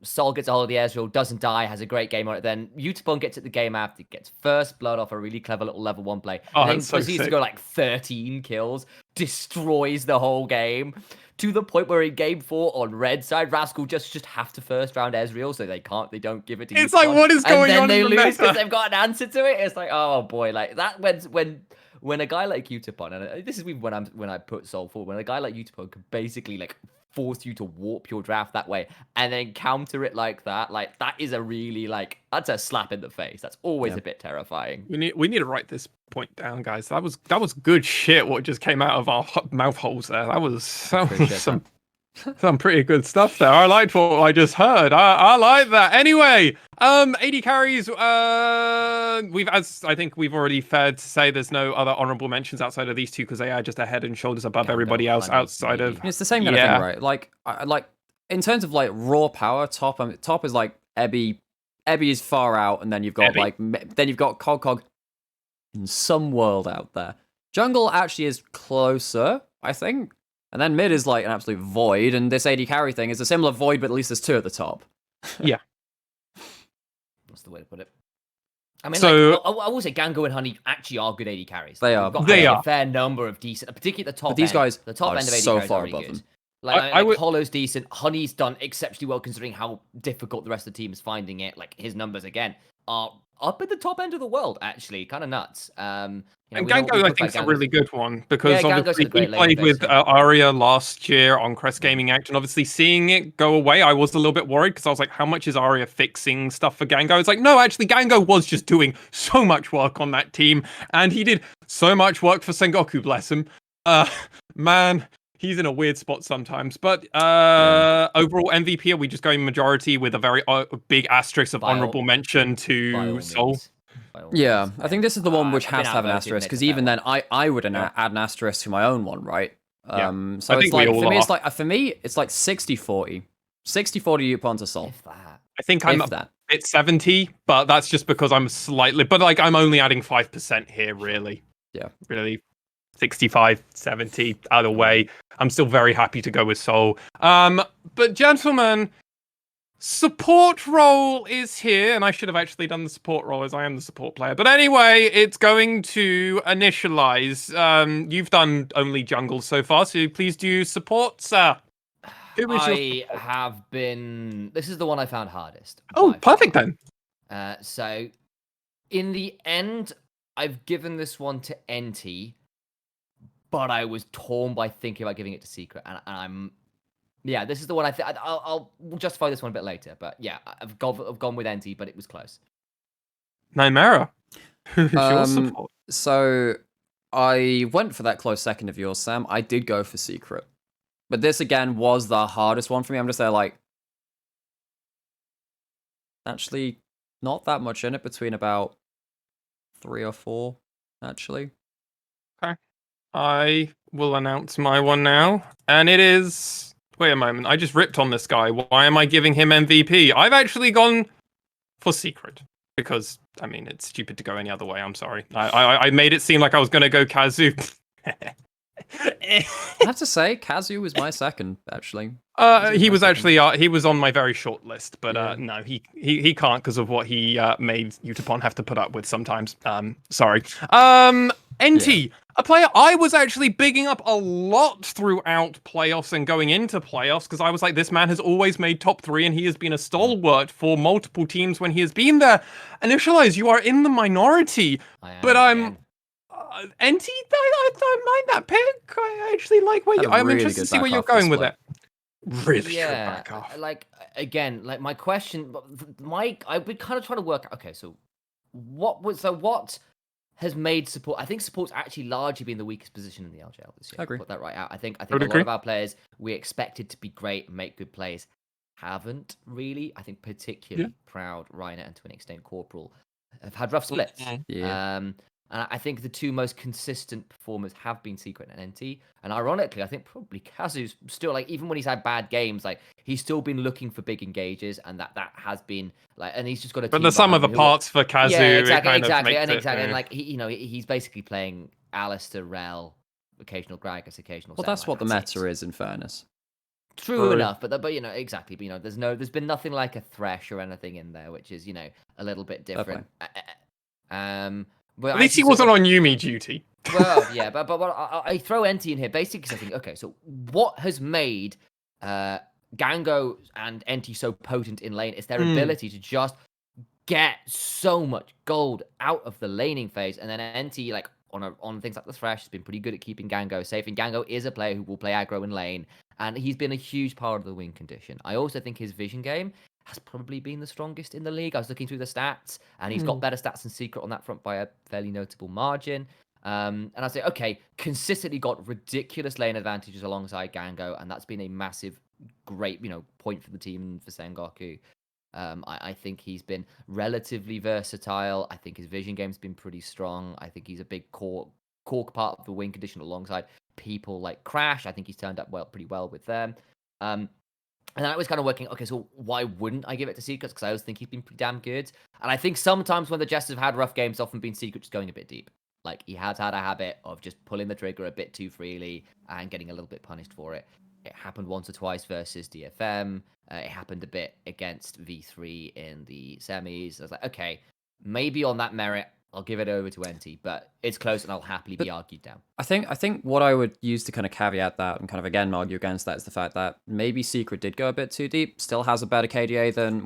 [SPEAKER 2] Sol gets a hold of the Ezreal, doesn't die, has a great game on it, then Initia1ise gets at the game after, gets first blood off a really clever little level 1 play. And then proceeds to go like 13 kills, destroys the whole game. To the point where in game 4 on red side, Rascal just have to first round Ezreal, so they don't give it to you.
[SPEAKER 1] It's like, what is going on?
[SPEAKER 2] And then they lose because they've got an answer to it. It's like, oh boy, like that when a guy like Initia1ise, and this is when I put Sol forward, when a guy like Initia1ise could basically like force you to warp your draft that way and then counter it like that. Like that is a really that's a slap in the face. That's always a bit terrifying.
[SPEAKER 1] We need to write this point down, guys. That was good shit. What just came out of our mouth holes there? That was some pretty good stuff there. I liked what I just heard. I like that. Anyway, AD carries. I think we've already fared to say there's no other honorable mentions outside of these two because they are just a head and shoulders above everybody else outside of.
[SPEAKER 3] It's the same kind of thing, right? Like in terms of like raw power, top is like Ebby. Ebby is far out, and then you've got Cog in some world out there. Jungle actually is closer, I think. And then mid is like an absolute void, and this AD carry thing is a similar void, but at least there's two at the top.
[SPEAKER 1] Yeah.
[SPEAKER 2] That's the way to put it. I mean, so, I will say Gango and Honey actually are good AD carries.
[SPEAKER 3] They are.
[SPEAKER 2] They are a fair number of decent, particularly at the top.
[SPEAKER 3] But these guys,
[SPEAKER 2] the top end of AD
[SPEAKER 3] so
[SPEAKER 2] carries
[SPEAKER 3] far
[SPEAKER 2] are really
[SPEAKER 3] above
[SPEAKER 2] good.
[SPEAKER 3] them.
[SPEAKER 2] Like Hollow's decent. Honey's done exceptionally well considering how difficult the rest of the team is finding it. Like his numbers again are up at the top end of the world. Actually, kind of nuts.
[SPEAKER 1] And Gango, I think, is a really good one because obviously he played with Aria last year on Crest Gaming Act, and obviously seeing it go away, I was a little bit worried because I was like, how much is Aria fixing stuff for Gango? It's like, no, actually, Gango was just doing so much work on that team, and he did so much work for Sengoku, bless him. Man, he's in a weird spot sometimes. But overall MVP, are we just going majority with a very big asterisk of honorable mention to Soul?
[SPEAKER 3] Yeah, I think this is the one which has to have an asterisk because even then, I would add an asterisk to my own one, right? So it's like for me, it's like 60-40, 60-40 Yupon to Soul.
[SPEAKER 1] I think I'm at 70, but that's just because I'm slightly. But like I'm only adding 5% here, really.
[SPEAKER 3] Yeah,
[SPEAKER 1] really. 65, 70, either way. I'm still very happy to go with Soul. But gentlemen, support role is here, and I should have actually done the support role as I am the support player. But anyway, it's going to Initialize. You've done only jungle so far, so please do support, sir.
[SPEAKER 2] I have been. This is the one I found hardest.
[SPEAKER 1] Oh, perfect then.
[SPEAKER 2] So, in the end, I've given this one to NT. But I was torn by thinking about giving it to Secret, and I'm, this is the one I think I'll justify this one a bit later. But yeah, I've gone with NT, but it was close.
[SPEAKER 1] Nymaera, who's your support?
[SPEAKER 3] So I went for that close second of yours, Sam. I did go for Secret, but this again was the hardest one for me. I'm just there like, actually, not that much in it between about 3 or 4, actually.
[SPEAKER 1] Okay. I will announce my one now, and it is... Wait a moment, I just ripped on this guy. Why am I giving him MVP? I've actually gone for Secret, because, I mean, it's stupid to go any other way, I'm sorry. I made it seem like I was going to go Kazu.
[SPEAKER 3] I have to say, Kazu was my second, actually.
[SPEAKER 1] He was actually he was on my very short list, but no, he can't because of what he made Utapon have to put up with sometimes. Sorry. NT, a player I was actually bigging up a lot throughout playoffs and going into playoffs because I was like, this man has always made top 3 and he has been a stalwart for multiple teams when he has been there. Initialize, you are in the minority, but I'm. NT, I don't mind that pick. I actually like where I'm really interested to see where you're going with it. Really good back off.
[SPEAKER 2] Like again, like my question, I've been kind of trying to work. Okay, so what has made support? I think support's actually largely been the weakest position in the LJL this year.
[SPEAKER 3] I agree.
[SPEAKER 2] Put that right out. I think a lot of our players we expected to be great and make good plays haven't really. I think particularly Proud, Reiner, and to an extent Corporal have had rough splits. And I think the two most consistent performers have been Secret and NT. And ironically, I think probably Kazu's still, like, even when he's had bad games, like, he's still been looking for big engages, and that has been, like, and he's just got a
[SPEAKER 1] But the sum of the parts for Kazu,
[SPEAKER 2] exactly. And, like, he's basically playing Alistair, Rel, occasional Gragas, occasional
[SPEAKER 3] Well, that's what the meta is, in fairness.
[SPEAKER 2] True enough, but exactly. But, there's been nothing like a Thresh or anything in there, which is, a little bit different.
[SPEAKER 1] At least he wasn't on Yumi duty.
[SPEAKER 2] Well, yeah, but I throw NT in here basically because I think, okay, so what has made Gango and NT so potent in lane is their ability to just get so much gold out of the laning phase, and then NT, like, on things like the Thresh, has been pretty good at keeping Gango safe, and Gango is a player who will play aggro in lane, And he's been a huge part of the win condition. I also think his vision game has probably been the strongest in the league. I was looking through the stats, and he's got better stats than Secret on that front by a fairly notable margin. And I say, okay, consistently got ridiculous lane advantages alongside Gango, and that's been a massive, great, point for the team and for Sengoku. I think he's been relatively versatile. I think his vision game's been pretty strong. I think he's a big core part of the win condition alongside people like Crash. I think he's turned up pretty well with them. And I was kind of working, okay, so why wouldn't I give it to Secrets? Because I always think he's been pretty damn good. And I think sometimes when the Jesters have had rough games, it's often been Secret just going a bit deep. Like, he has had a habit of just pulling the trigger a bit too freely and getting a little bit punished for it. It happened once or twice versus DFM. It happened a bit against V3 in the semis. I was like, okay, maybe on that merit, I'll give it over to NT, but it's close and I'll happily be argued down.
[SPEAKER 3] I think what I would use to kind of caveat that and kind of again argue against that is the fact that maybe Secret did go a bit too deep, still has a better KDA than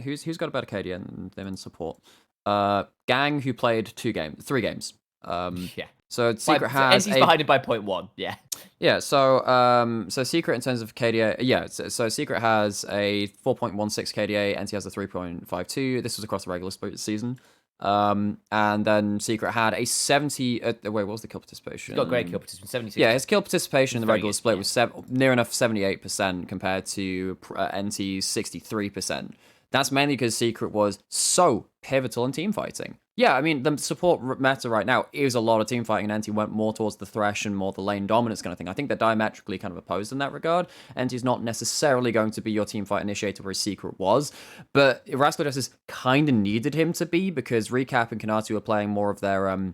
[SPEAKER 3] who's got a better KDA than them in support? Gang, who played 3 games.
[SPEAKER 2] Yeah.
[SPEAKER 3] So Secret has
[SPEAKER 2] NT's behind it by 0.1. Yeah.
[SPEAKER 3] Yeah, so Secret in terms of KDA, so Secret has a 4.16 KDA, NT has a 3.52. This was across the regular season. And then Secret had a 70. Wait, what was the kill participation?
[SPEAKER 2] He's got great kill participation, 76.
[SPEAKER 3] Yeah, his kill participation in the regular split was near enough 78% compared to NT's 63%. That's mainly because Secret was so pivotal in team fighting. Yeah, I mean, the support meta right now is a lot of team fighting, and NT went more towards the Thresh and more the lane dominance kind of thing. I think they're diametrically kind of opposed in that regard. NT's not necessarily going to be your team fight initiator where Secret was, but Rascal Justice kind of needed him to be because Recap and Kanatu are playing more of their,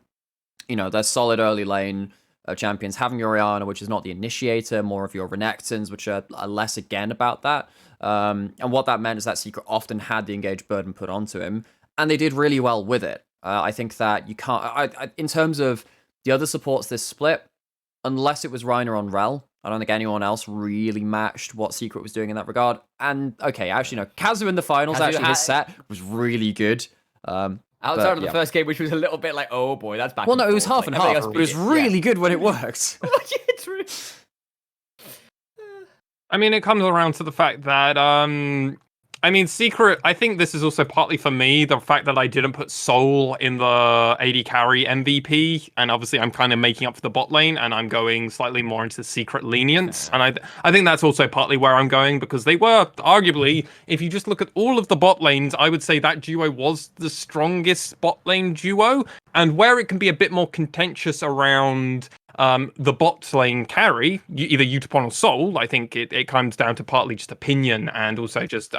[SPEAKER 3] their solid early lane champions, having your Orianna, which is not the initiator, more of your Renekton's, which are less again about that. And what that meant is that Secret often had the engaged burden put onto him, and they did really well with it. I think that you can't... in terms of the other supports this split, unless it was Reiner on Rel, I don't think anyone else really matched what Secret was doing in that regard. And, okay, actually, no. Kazu in the finals, his set was really good.
[SPEAKER 2] Outside of the first game, which was a little bit like, oh boy, that's back.
[SPEAKER 3] Well, no, it was half and half. It was really good when it worked.
[SPEAKER 2] Yeah, true.
[SPEAKER 1] I mean, it comes around to the fact that, Secret, I think this is also partly for me, the fact that I didn't put Soul in the AD carry MVP, and obviously I'm kind of making up for the bot lane, and I'm going slightly more into Secret lenience, and I think that's also partly where I'm going, because they were, arguably, if you just look at all of the bot lanes, I would say that duo was the strongest bot lane duo, and where it can be a bit more contentious around the bot lane carry, either Utapon or Soul, I think it comes down to partly just opinion and also just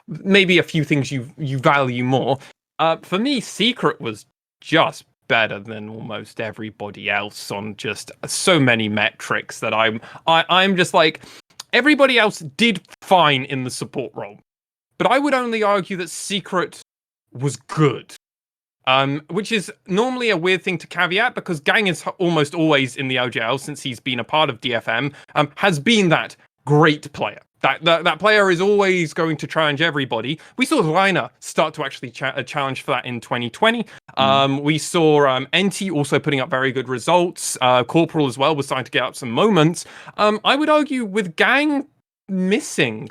[SPEAKER 1] maybe a few things you value more. For me, Secret was just better than almost everybody else on just so many metrics that I'm just like, everybody else did fine in the support role, but I would only argue that Secret was good. Which is normally a weird thing to caveat because Gang is almost always in the LJL since he's been a part of DFM, has been that great player. That player is always going to challenge everybody. We saw Reiner start to actually challenge for that in 2020. We saw NT also putting up very good results. Corporal as well was starting to get up some moments. I would argue with Gang missing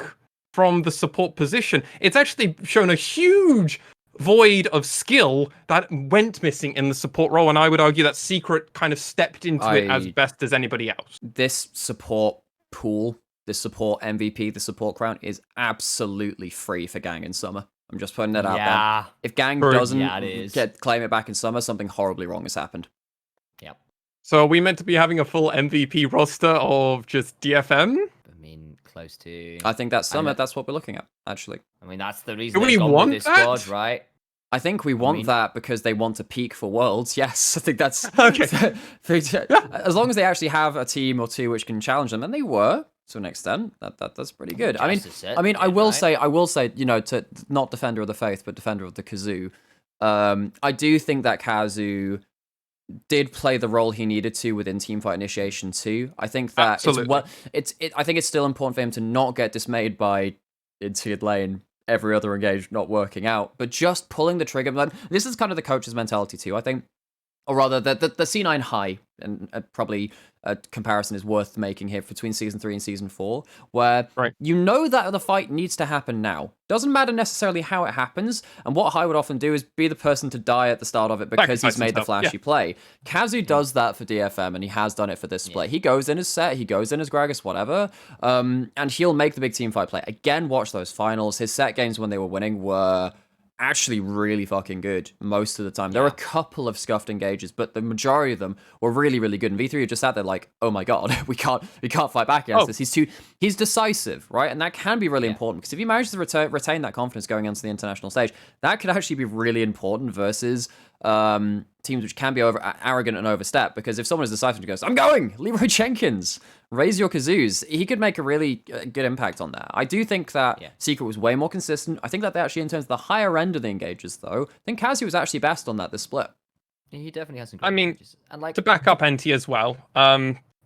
[SPEAKER 1] from the support position, it's actually shown a huge void of skill that went missing in the support role, and I would argue that Secret kind of stepped into it as best as anybody else.
[SPEAKER 3] This support pool, this support MVP, the support crown is absolutely free for Gang in summer. I'm just putting that out there. If Gang doesn't claim it back in summer, something horribly wrong has happened.
[SPEAKER 2] Yep.
[SPEAKER 1] So are we meant to be having a full MVP roster of just DFM?
[SPEAKER 2] I mean, close to...
[SPEAKER 3] I think that's summer. That's what we're looking at, actually.
[SPEAKER 2] I mean, that's the reason
[SPEAKER 1] we want
[SPEAKER 2] this squad, right?
[SPEAKER 3] I think we want that because they want to peak for Worlds. Yes, I think that's
[SPEAKER 1] okay.
[SPEAKER 3] As long as they actually have a team or two which can challenge them, and they were to an extent. That's pretty good. I will say, to not Defender of the Faith, but Defender of the Kazoo. I do think that Kazu did play the role he needed to within teamfight initiation too. I think that I think it's still important for him to not get dismayed by into lane every other engage not working out, but just pulling the trigger. This is kind of the coach's mentality too. I think or rather, the C9 high, and probably a comparison is worth making here between season 3 and season 4, where you know that the fight needs to happen now. Doesn't matter necessarily how it happens, and what High would often do is be the person to die at the start of it because he's made the flashy play. Kazu does that for DFM, and he has done it for this split. He goes in as Set, he goes in as Gragas, whatever, and he'll make the big team fight play. Again, watch those finals. His Set games when they were winning were actually really fucking good most of the time. There were a couple of scuffed engages, but the majority of them were really, really good. And V3 just sat there like, oh my god, we can't fight back against this. He's decisive, right? And that can be really important, because if you manage to retain that confidence going onto the international stage, that could actually be really important versus teams which can be arrogant and overstep. Because if someone is decisive and goes, I'm going, Leroy Jenkins, raise your kazoos, he could make a really good impact on that. I do think that Secret was way more consistent. I think that they actually, in terms of the higher end of the engages, though, I think Kazu was actually best on that this split.
[SPEAKER 2] Yeah, he definitely has some
[SPEAKER 1] I mean,
[SPEAKER 2] engages. And like,
[SPEAKER 1] to back up NT as well,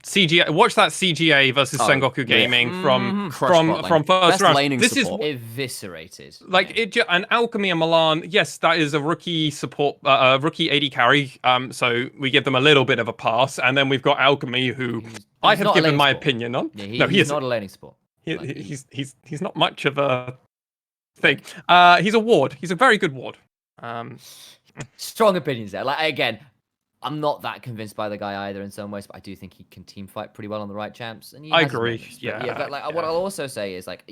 [SPEAKER 1] CGA, watch that CGA versus Sengoku Gaming from first round. This
[SPEAKER 3] support.
[SPEAKER 1] is
[SPEAKER 2] eviscerated.
[SPEAKER 1] Like and Alchemy and Milan. Yes, that is a rookie support, rookie AD carry. So we give them a little bit of a pass, and then we've got Alchemy, who I have given my opinion on.
[SPEAKER 2] Yeah, he's not a laning support.
[SPEAKER 1] He's not much of a thing. He's a ward. He's a very good ward.
[SPEAKER 2] Strong opinions there. Like, again, I'm not that convinced by the guy either in some ways, but I do think he can team fight pretty well on the right champs. And
[SPEAKER 1] I agree.
[SPEAKER 2] But what I'll also say is, like,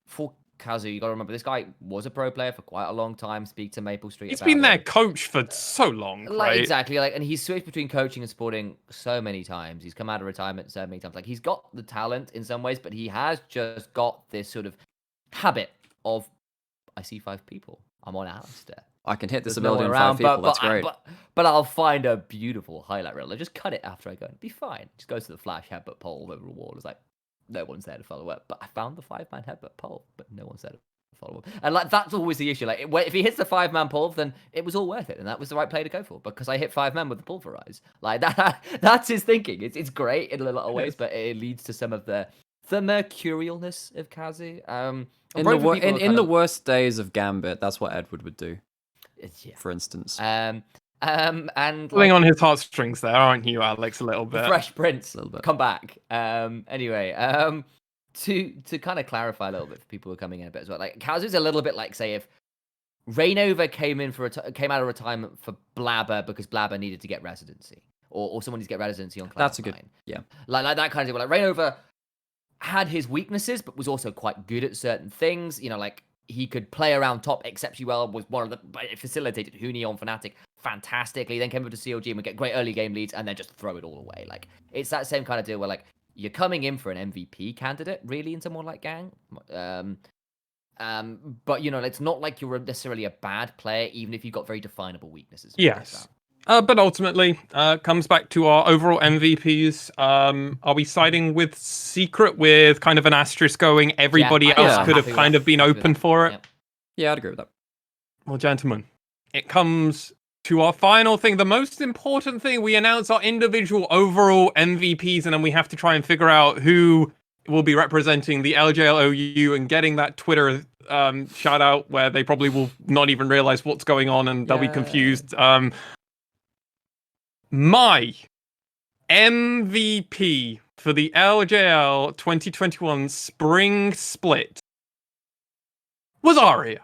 [SPEAKER 2] for Kazu, you got to remember this guy was a pro player for quite a long time. Speak to Maple Street.
[SPEAKER 1] He's been their coach for so long, right?
[SPEAKER 2] Exactly. And he's switched between coaching and sporting so many times. He's come out of retirement so many times. Like, he's got the talent in some ways, but he has just got this sort of habit of, I see 5 people. I'm on Alistair.
[SPEAKER 3] I can hit this ability in 5 people. That's great.
[SPEAKER 2] But I'll find a beautiful highlight reel. I'll just cut it after I go. It'll be fine. Just goes to the flash headbutt pole over the wall. It's like, no one's there to follow up. But I found the 5-man headbutt pole, but no one's there to follow up. And like, that's always the issue. Like, if he hits the 5-man pole, then it was all worth it, and that was the right play to go for, because I hit 5 men with the pulverize. Like, that's his thinking. It's great in a lot of ways, but it leads to some of the mercurialness of Kazu.
[SPEAKER 3] In the worst days of Gambit, that's what Edward would do. For instance.
[SPEAKER 2] And
[SPEAKER 1] pulling on his heartstrings there, aren't you, Alex? A little bit.
[SPEAKER 2] Fresh Prince, a little bit. Come back. Anyway, to kind of clarify a little bit for people who are coming in a bit as well. Like, Kazu's a little bit like, say, if Rainover came out of retirement for Blabber because Blabber needed to get residency, or someone needs to get residency on Cloud9.
[SPEAKER 3] That's a good,
[SPEAKER 2] like that kind of thing. Like, Rainover had his weaknesses, but was also quite good at certain things. Like, he could play around top exceptionally well, was one of the, facilitated Huni on Fnatic fantastically, then came over to CLG and would get great early game leads and then just throw it all away. Like, it's that same kind of deal where, like, you're coming in for an MVP candidate, really, in someone like Gang. But, it's not like you're necessarily a bad player, even if you've got very definable weaknesses.
[SPEAKER 1] Yes. But ultimately, comes back to our overall MVPs. Are we siding with Secret with kind of an asterisk going? Everybody else could have kind of been open for it.
[SPEAKER 3] Yeah, I'd agree with that.
[SPEAKER 1] Well, gentlemen, it comes to our final thing. The most important thing, we announce our individual overall MVPs, and then we have to try and figure out who will be representing the LJLOU and getting that Twitter shout out where they probably will not even realize what's going on and they'll be confused. My MVP for the LJL 2021 Spring Split was Aria.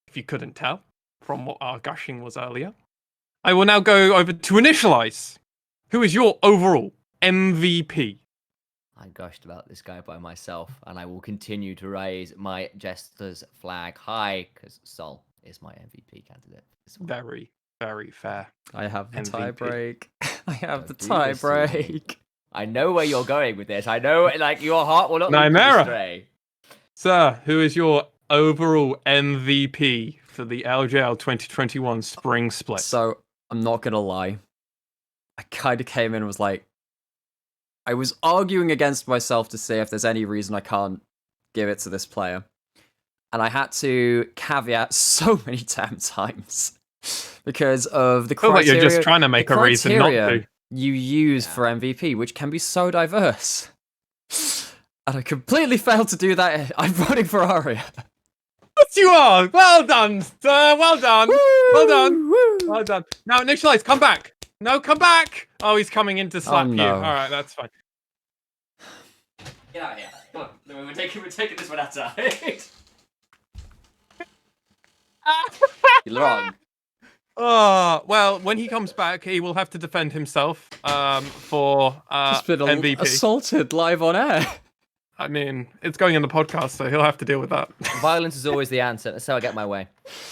[SPEAKER 1] If you couldn't tell from what our gushing was earlier. I will now go over to Initia1ise. Who is your overall MVP?
[SPEAKER 2] I gushed about this guy by myself, and I will continue to raise my Jester's flag high, because Sol is my MVP candidate.
[SPEAKER 1] Very, very fair.
[SPEAKER 3] I have the tie break. I have the tie break.
[SPEAKER 2] I know where you're going with this. I know, like, your heart will not
[SPEAKER 1] Nymaera.
[SPEAKER 2] Astray.
[SPEAKER 1] Sir, who is your overall MVP for the LJL 2021 Spring Split?
[SPEAKER 3] So, I'm not going to lie. I kind of came in and was like, I was arguing against myself to see if there's any reason I can't give it to this player. And I had to caveat so many damn times. Because of the criteria,
[SPEAKER 1] you're just trying to make a reason not to.
[SPEAKER 3] You use for MVP, which can be so diverse. And I completely failed to do that. I'm voting for Aria.
[SPEAKER 1] Yes, you are. Well done, sir. Well done.
[SPEAKER 3] Woo!
[SPEAKER 1] Well done.
[SPEAKER 3] Woo!
[SPEAKER 1] Well done. Now, Initia1ise, come back. No, come back! Oh, he's coming in to slap you.
[SPEAKER 3] no.
[SPEAKER 1] All right, that's fine.
[SPEAKER 2] Get out of here. Come on. We're taking this one outside.
[SPEAKER 3] You're wrong.
[SPEAKER 1] Oh, well, when he comes back, he will have to defend himself for
[SPEAKER 3] Just been
[SPEAKER 1] MVP.
[SPEAKER 3] assaulted live on air.
[SPEAKER 1] I mean, it's going in the podcast, so he'll have to deal with that.
[SPEAKER 2] Violence is always the answer. That's how I get my way.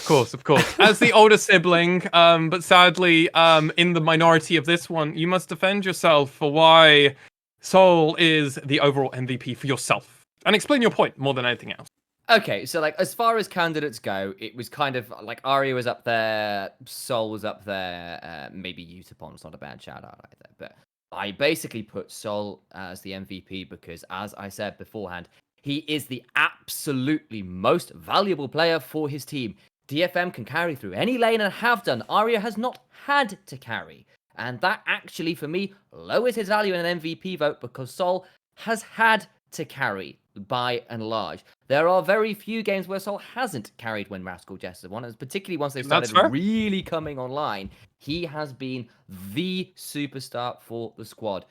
[SPEAKER 1] Of course. As the older sibling, but sadly, in the minority of this one, you must defend yourself for why Soul is the overall MVP for yourself. And explain your point more than anything else.
[SPEAKER 2] Okay, so like as far as candidates go, it was kind of like Arya was up there, Sol was up there, maybe Utapon was not a bad shout out either. But I basically put Sol as the MVP because, as I said beforehand, he is the absolutely most valuable player for his team. DFM can carry through any lane and have done. Arya has not had to carry. And that actually, for me, lowers his value in an MVP vote because Sol has had to carry by and large. There are very few games where Sol hasn't carried when Rascal Jester won, and particularly once they started really coming online, he has been the superstar for the squad.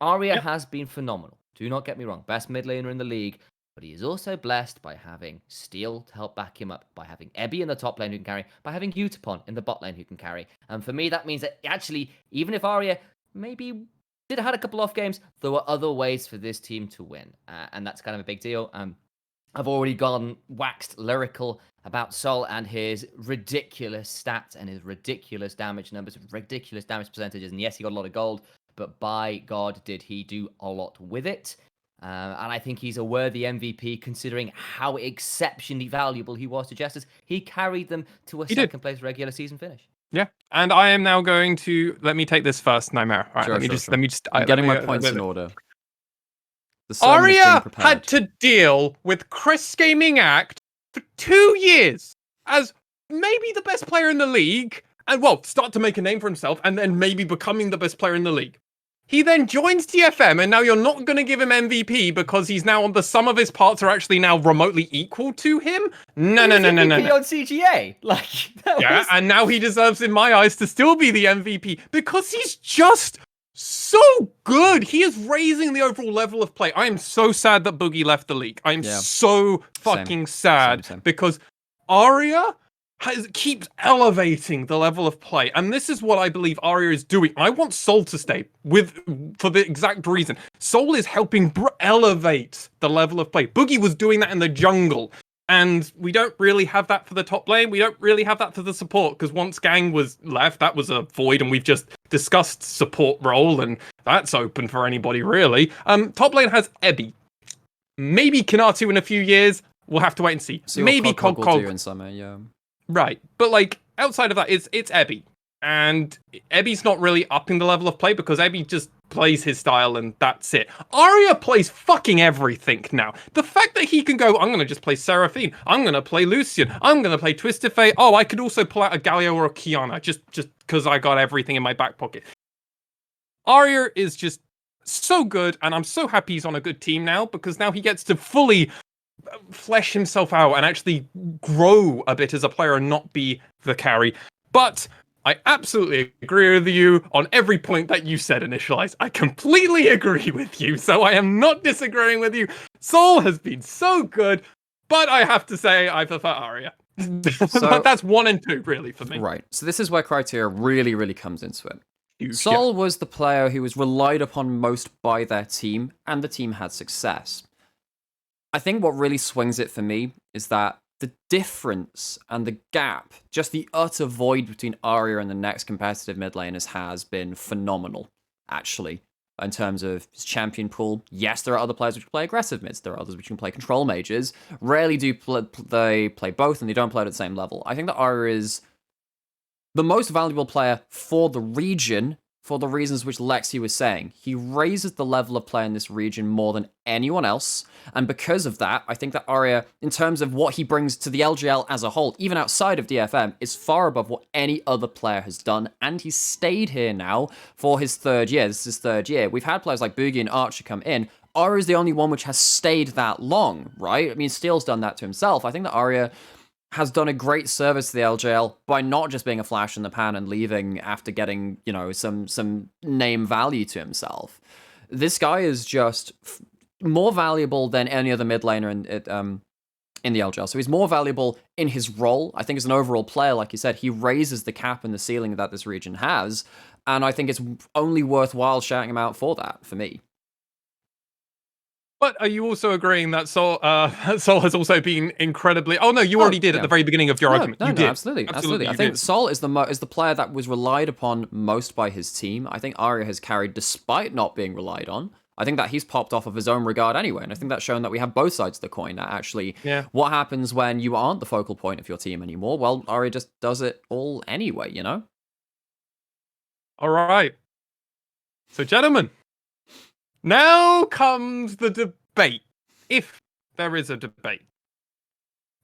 [SPEAKER 2] Arya has been phenomenal. Do not get me wrong, best mid laner in the league, but he is also blessed by having Steel to help back him up, by having Ebby in the top lane who can carry, by having Utapon in the bot lane who can carry. And for me, that means that actually, even if Arya maybe did have had a couple off games, there were other ways for this team to win, and that's kind of a big deal. I've already gone waxed lyrical about Sol and his ridiculous stats and his ridiculous damage numbers, ridiculous damage percentages, and yes, he got a lot of gold, but by God, did he do a lot with it. And I think he's a worthy MVP considering how exceptionally valuable he was to Jesters. He carried them to a second place regular season finish.
[SPEAKER 1] Yeah, and I am now going to let me take this first, Nymaera. All right, let me just.
[SPEAKER 3] I'm getting my points in order.
[SPEAKER 1] Arya had to deal with Chris Gaming Act for 2 years as maybe the best player in the league, and start to make a name for himself, and then maybe becoming the best player in the league. He then joins DFM, and now you're not going to give him MVP because he's now on the sum of his parts are actually now remotely equal to him. No.
[SPEAKER 2] on CGA,
[SPEAKER 1] and now he deserves, in my eyes, to still be the MVP because he's just so good. He is raising the overall level of play. I am so sad that Boogie left the league. I am so fucking sad because Arya keeps elevating the level of play, and this is what I believe Arya is doing. I want Sol to stay for the exact reason. Sol is helping elevate the level of play. Boogie was doing that in the jungle, and we don't really have that for the top lane. We don't really have that for the support, because once Gang was left, that was a void, and we've just discussed support role, and that's open for anybody, really. Top lane has Ebby. Maybe Kinatu in a few years. We'll have to wait and see. Maybe Cog
[SPEAKER 3] in summer, yeah.
[SPEAKER 1] Right, but outside of that, it's Ebby, and Ebby's not really upping the level of play because Ebby just plays his style and that's it. Arya plays fucking everything now. The fact that he can go, I'm gonna just play Seraphine, I'm gonna play Lucian, I'm gonna play Twisted Fate. Oh, I could also pull out a Galio or a Kiana just because I got everything in my back pocket. Arya is just so good, and I'm so happy he's on a good team now because now he gets to fully flesh himself out and actually grow a bit as a player and not be the carry. But I absolutely agree with you on every point that you said, Initia1ise. I completely agree with you, so I am not disagreeing with you. Sol has been so good, but I have to say I prefer Arya. So, that's 1 and 2, really, for me.
[SPEAKER 3] Right, so this is where criteria really, really comes into it. Sol was the player who was relied upon most by their team, and the team had success. I think what really swings it for me is that the difference and the gap, just the utter void between Arya and the next competitive mid laners has been phenomenal, actually, in terms of his champion pool. Yes, there are other players which can play aggressive mids, there are others which can play control mages. Rarely do they play both, and they don't play at the same level. I think that Arya is the most valuable player for the region, for the reasons which Lexi was saying. He raises the level of play in this region more than anyone else, and because of that, I think that Arya, in terms of what he brings to the LJL as a whole, even outside of DFM, is far above what any other player has done, and he's stayed here now for his 3rd year. This is his 3rd year. We've had players like Boogie and Archer come in. Arya is the only one which has stayed that long, right? I mean, Steel's done that to himself. I think that Arya has done a great service to the LJL by not just being a flash in the pan and leaving after getting, some name value to himself. This guy is just more valuable than any other mid laner in the LJL. So he's more valuable in his role. I think as an overall player, like you said, he raises the cap and the ceiling that this region has. And I think it's only worthwhile shouting him out for that, for me.
[SPEAKER 1] But are you also agreeing that Sol has also been incredibly... Oh, no, you already did at the very beginning of your argument. You did.
[SPEAKER 3] Absolutely. I think Sol is the player that was relied upon most by his team. I think Arya has carried despite not being relied on. I think that he's popped off of his own regard anyway, and I think that's shown that we have both sides of the coin. That actually, what happens when you aren't the focal point of your team anymore? Well, Arya just does it all anyway,
[SPEAKER 1] All right. So, gentlemen, now comes the debate, if there is a debate.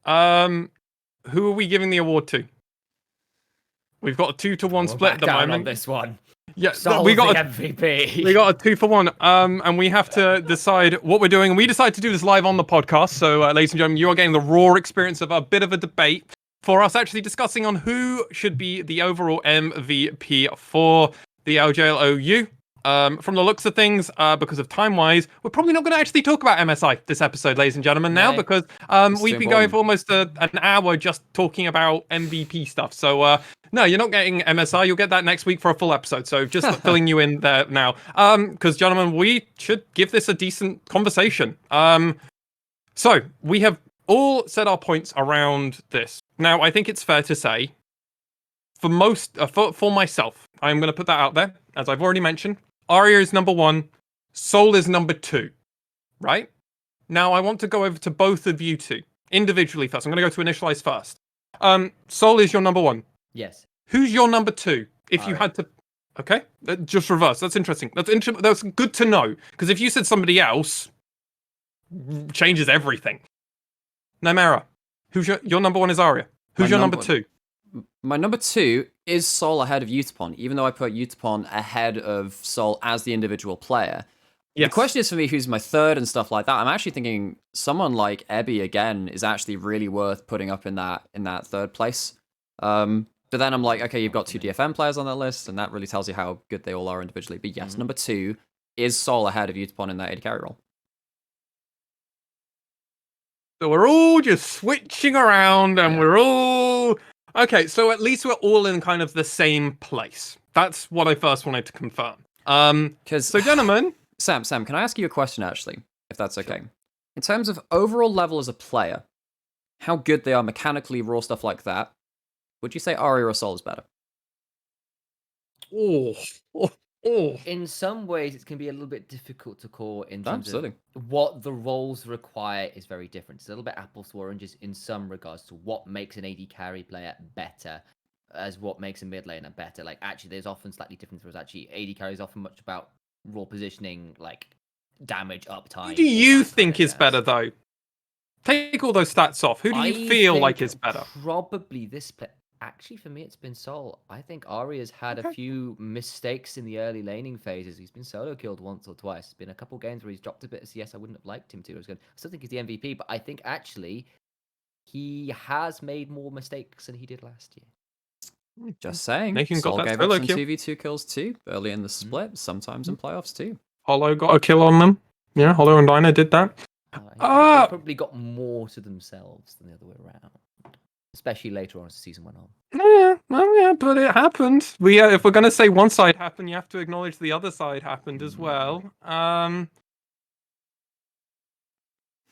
[SPEAKER 1] Who are we giving the award to? We've got a 2-to-1 split at the moment.
[SPEAKER 2] On this one.
[SPEAKER 1] Yeah,
[SPEAKER 2] we got a MVP.
[SPEAKER 1] We got a 2-for-1, and we have to decide what we're doing. And we decided to do this live on the podcast. So, ladies and gentlemen, you are getting the raw experience of a bit of a debate for us actually discussing on who should be the overall MVP for the LJLOU. From the looks of things, because of time-wise, we're probably not going to actually talk about MSI this episode, ladies and gentlemen, now, because we've been going for almost an hour just talking about MVP stuff. So, no, you're not getting MSI. You'll get that next week for a full episode. So just filling you in there now. Because, gentlemen, we should give this a decent conversation. So we have all said our points around this. Now, I think it's fair to say, for myself, I'm going to put that out there, as I've already mentioned. Arya is number 1, Sol is number 2, right? Now I want to go over to both of you two individually first. I'm going to go to Initia1ise first. Sol is your number 1.
[SPEAKER 2] Yes.
[SPEAKER 1] Who's your number 2? If you had to, okay, just reverse. That's interesting. That's good to know, because if you said somebody else, changes everything. Nymaera, who's your number 1 is Arya. Who's your number 2?
[SPEAKER 3] My number 2 is Sol ahead of Utapon, even though I put Utapon ahead of Sol as the individual player. Yes. The question is for me, who's my 3rd and stuff like that. I'm actually thinking someone like Ebby again is actually really worth putting up in that 3rd place. But then I'm like, okay, you've got 2 DFM players on that list, and that really tells you how good they all are individually. But yes, number 2 is Sol ahead of Utapon in that AD carry role.
[SPEAKER 1] So we're all just switching around, and we're all... Okay, so at least we're all in kind of the same place. That's what I first wanted to confirm. So, gentlemen...
[SPEAKER 3] Sam, can I ask you a question, actually, if that's okay? Sure. In terms of overall level as a player, how good they are mechanically, raw stuff like that, would you say Arya or Sol is better?
[SPEAKER 2] In some ways, it can be a little bit difficult to call in terms of what the roles require is very different. It's a little bit apples to oranges in some regards to what makes an AD carry player better as what makes a mid laner better. Like, actually, there's often slightly different throws. Actually, AD carry is often much about raw positioning, like damage, uptime.
[SPEAKER 1] Who do you think is better, though? Take all those stats off. Who do you feel like is better?
[SPEAKER 2] Probably this player. Actually, for me, it's been Sol. I think Arya's had a few mistakes in the early laning phases. He's been solo killed once or twice. There's been a couple games where he's dropped a bit of CS. I wouldn't have liked him to. I still think he's the MVP, but I think actually he has made more mistakes than he did last year.
[SPEAKER 3] Just saying. Sol gave up some 2v2 kills too, early in the split, sometimes in playoffs too.
[SPEAKER 1] Hollow got a kill on them. Yeah, Hollow and Dyna did that.
[SPEAKER 2] They probably got more to themselves than the other way around. Especially later on as the season went on.
[SPEAKER 1] Yeah, but it happened. If we're going to say one side happened, you have to acknowledge the other side happened as well.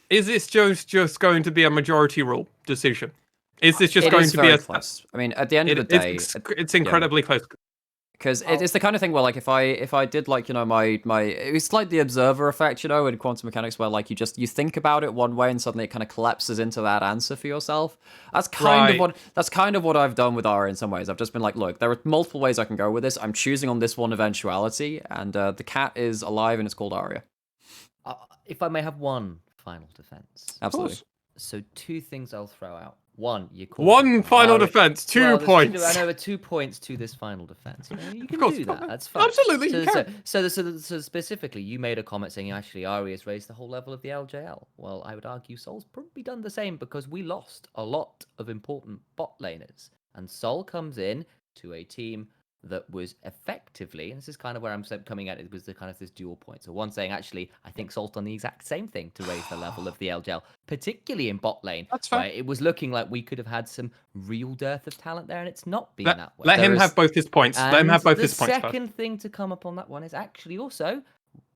[SPEAKER 1] Is this just going to be a majority rule decision? Is this just going to be
[SPEAKER 3] close? I mean, at the end of the day,
[SPEAKER 1] it's incredibly close.
[SPEAKER 3] Because it's the kind of thing where, like, if I did, like, it's like the observer effect, in quantum mechanics, where, like, you think about it one way and suddenly it kind of collapses into that answer for yourself. That's kind of what I've done with Arya in some ways. I've just been like, look, there are multiple ways I can go with this. I'm choosing on this one eventuality, and the cat is alive and it's called Arya.
[SPEAKER 2] If I may have one final defense.
[SPEAKER 3] Absolutely.
[SPEAKER 2] So 2 things I'll throw out. 1. You called
[SPEAKER 1] One final defense, 2 points.
[SPEAKER 2] I know, but 2 points to this final defense. You can
[SPEAKER 1] course,
[SPEAKER 2] do that. That's fine.
[SPEAKER 1] Absolutely, you can.
[SPEAKER 2] So specifically, you made a comment saying actually Ari has raised the whole level of the LJL. Well, I would argue Sol's probably done the same because we lost a lot of important bot laners, and Sol comes in to a team that was effectively, and this is kind of where I'm coming at it, was the kind of this dual point. So one saying, actually, I think Sol's done the exact same thing to raise the level of the LJL, particularly in bot lane.
[SPEAKER 1] That's fair.
[SPEAKER 2] It was looking like we could have had some real dearth of talent there, and it's not been that way.
[SPEAKER 1] Let him have both his points. Let him have both his points.
[SPEAKER 2] The second thing to come up on that one is actually also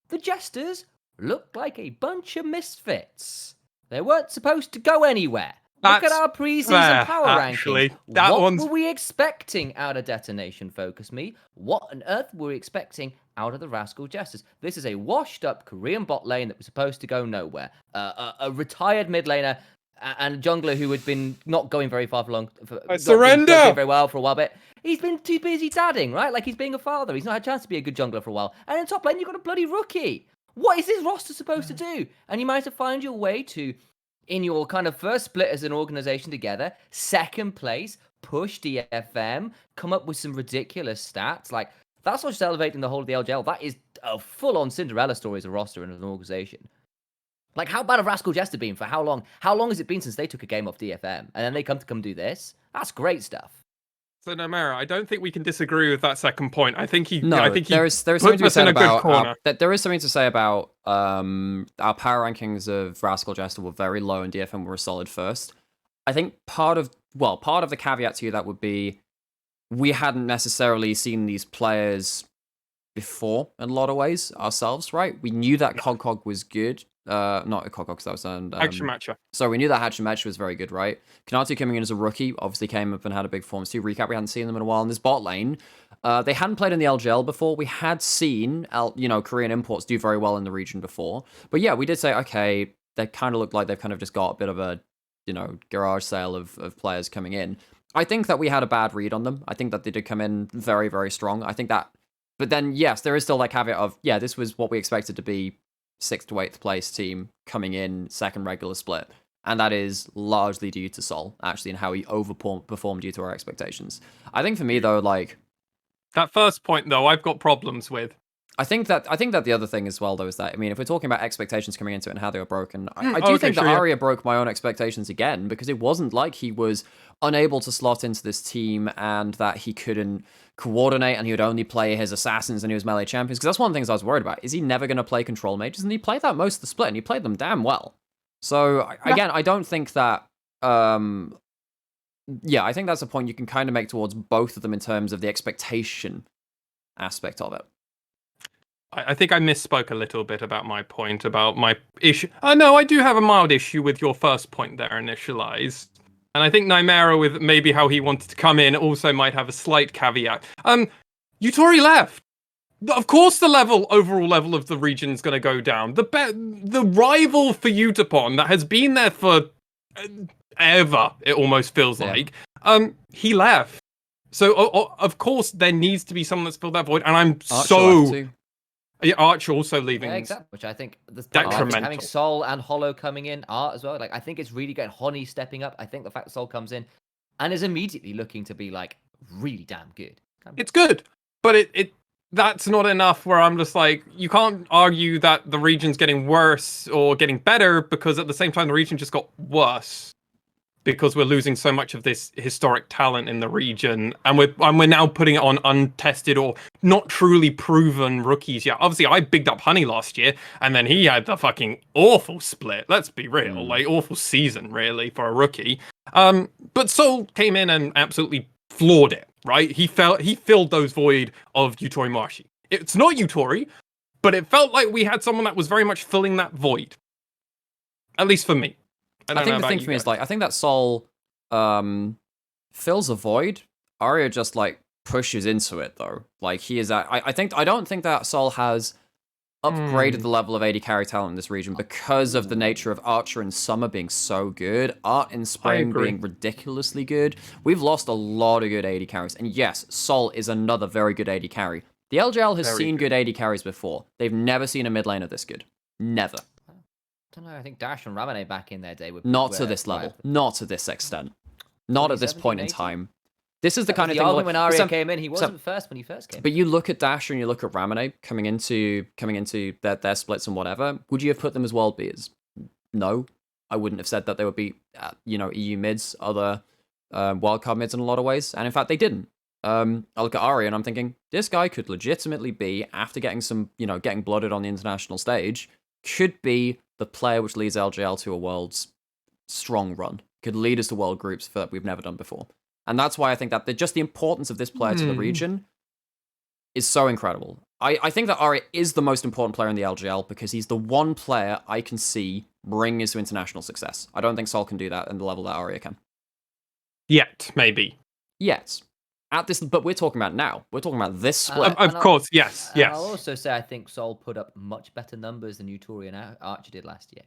[SPEAKER 2] the Jesters look like a bunch of misfits. They weren't supposed to go anywhere. Look at our preseason power rankings. What were we expecting out of Detonation Focus Me? What on earth were we expecting out of the Rascal Jesters? This is a washed-up Korean bot lane that was supposed to go nowhere. A retired mid laner and a jungler who had been not going very far for long.
[SPEAKER 1] Surrender!
[SPEAKER 2] Not doing very well for a while, but he's been too busy dadding, right? Like he's being a father. He's not had a chance to be a good jungler for a while. And in top lane, you've got a bloody rookie. What is this roster supposed to do? And you managed to find your way to, in your kind of first split as an organization together, second place, push DFM, come up with some ridiculous stats. Like, that's what's elevating the whole of the LJL. That is a full-on Cinderella story as a roster and as an organization. Like, how bad have Rascal Jester been for how long? How long has it been since they took a game off DFM? And then they come do this? That's great stuff.
[SPEAKER 1] So, Nymaera, I don't think we can disagree with that second point. I think
[SPEAKER 3] there is something to be said about there is something to say about our power rankings of Rascal Jester were very low and DFM were a solid first. I think part of the caveat to that would be we hadn't necessarily seen these players before in a lot of ways ourselves, right? We knew that Cog was good. Not a Cog, because that was
[SPEAKER 1] Action Matcher.
[SPEAKER 3] So we knew that Action Matcher was very good, right? Kanatu coming in as a rookie obviously came up and had a big performance too. Recap, we hadn't seen them in a while in this bot lane. They hadn't played in the LJL before. We had seen Korean imports do very well in the region before. But yeah, we did say, okay, they kind of look like they've kind of just got a bit of a garage sale of players coming in. I think that we had a bad read on them. I think that they did come in very, very strong. I think that, but then yes, there is still that caveat of, yeah, this was what we expected to be 6th to 8th place team coming in second regular split. And that is largely due to Sol, actually, and how he overperformed due to our expectations. I think for me, though, like...
[SPEAKER 1] That first point, though, I've got problems with.
[SPEAKER 3] I think that the other thing as well, though, is that, I mean, if we're talking about expectations coming into it and how they were broken, I do think that Arya broke my own expectations again, because it wasn't like he was unable to slot into this team and that he couldn't coordinate and he would only play his assassins and he was melee champions, because that's one of the things I was worried about. Is he never going to play control mages? And he played that most of the split and he played them damn well. So again, I don't think that I think that's a point you can kind of make towards both of them in terms of the expectation aspect of it.
[SPEAKER 1] I think I misspoke a little bit about my point about my issue. Oh no, I do have a mild issue with your first point there, Initia1ise. And I think Nymaera, with maybe how he wanted to come in, also might have a slight caveat. Yutori left. Of course the overall level of the region is going to go down. The rival for Utapon that has been there for ever, it almost feels like, he left. So, of course, there needs to be someone that's filled that void. And I'm Arch also leaving.
[SPEAKER 2] Yeah, exactly. Which I think
[SPEAKER 1] detrimental.
[SPEAKER 2] Having Sol and Hollow coming in, Art as well. Like, I think it's really good. Honey stepping up. I think the fact that Sol comes in and is immediately looking to be like really damn good.
[SPEAKER 1] It's good, but that's not enough. Where I'm just like, you can't argue that the region's getting worse or getting better, because at the same time the region just got worse. Because we're losing so much of this historic talent in the region, and we're now putting it on untested or not truly proven rookies yet. Obviously, I bigged up Honey last year, and then he had the fucking awful split. Let's be real, like awful season really for a rookie. But Sol came in and absolutely floored it. Right? He filled those void of Yutori Marshy. It's not Yutori, but it felt like we had someone that was very much filling that void. At least for me.
[SPEAKER 3] I think the thing for me is, like, I think that Sol fills a void. Arya just, like, pushes into it, though. Like, he is at... I don't think that Sol has upgraded the level of AD carry talent in this region because of the nature of Archer and Summer being so good, Art in Spring being ridiculously good. We've lost a lot of good AD carries. And yes, Sol is another very good AD carry. The LJL has seen good AD carries before. They've never seen a mid laner this good. Never.
[SPEAKER 2] I don't know. I think Dash and Ramane back in their day were
[SPEAKER 3] not to this level, not to this extent. Not at this point in
[SPEAKER 2] 2017,
[SPEAKER 3] time. This is the kind of
[SPEAKER 2] the
[SPEAKER 3] thing.
[SPEAKER 2] argument when Arya came in, he wasn't first when he first came.
[SPEAKER 3] But you look at Dasher and you look at Ramune coming into their splits and whatever. Would you have put them as world beaters? No, I wouldn't have said that they would be, EU mids, other wildcard mids in a lot of ways. And in fact, they didn't. I look at Arya and I'm thinking, this guy could legitimately be, after getting getting blooded on the international stage, could be the player which leads LJL to a world's strong run. Could lead us to world groups that we've never done before. And that's why I think that just the importance of this player to the region is so incredible. I think that Arya is the most important player in the LJL because he's the one player I can see bring us to international success. I don't think Sol can do that in the level that Arya can.
[SPEAKER 1] Yet, maybe.
[SPEAKER 3] Yet. But we're talking about now. We're talking about this split.
[SPEAKER 1] Of course, yes.
[SPEAKER 2] I'll also say I think Sol put up much better numbers than Uturi and Archer did last year.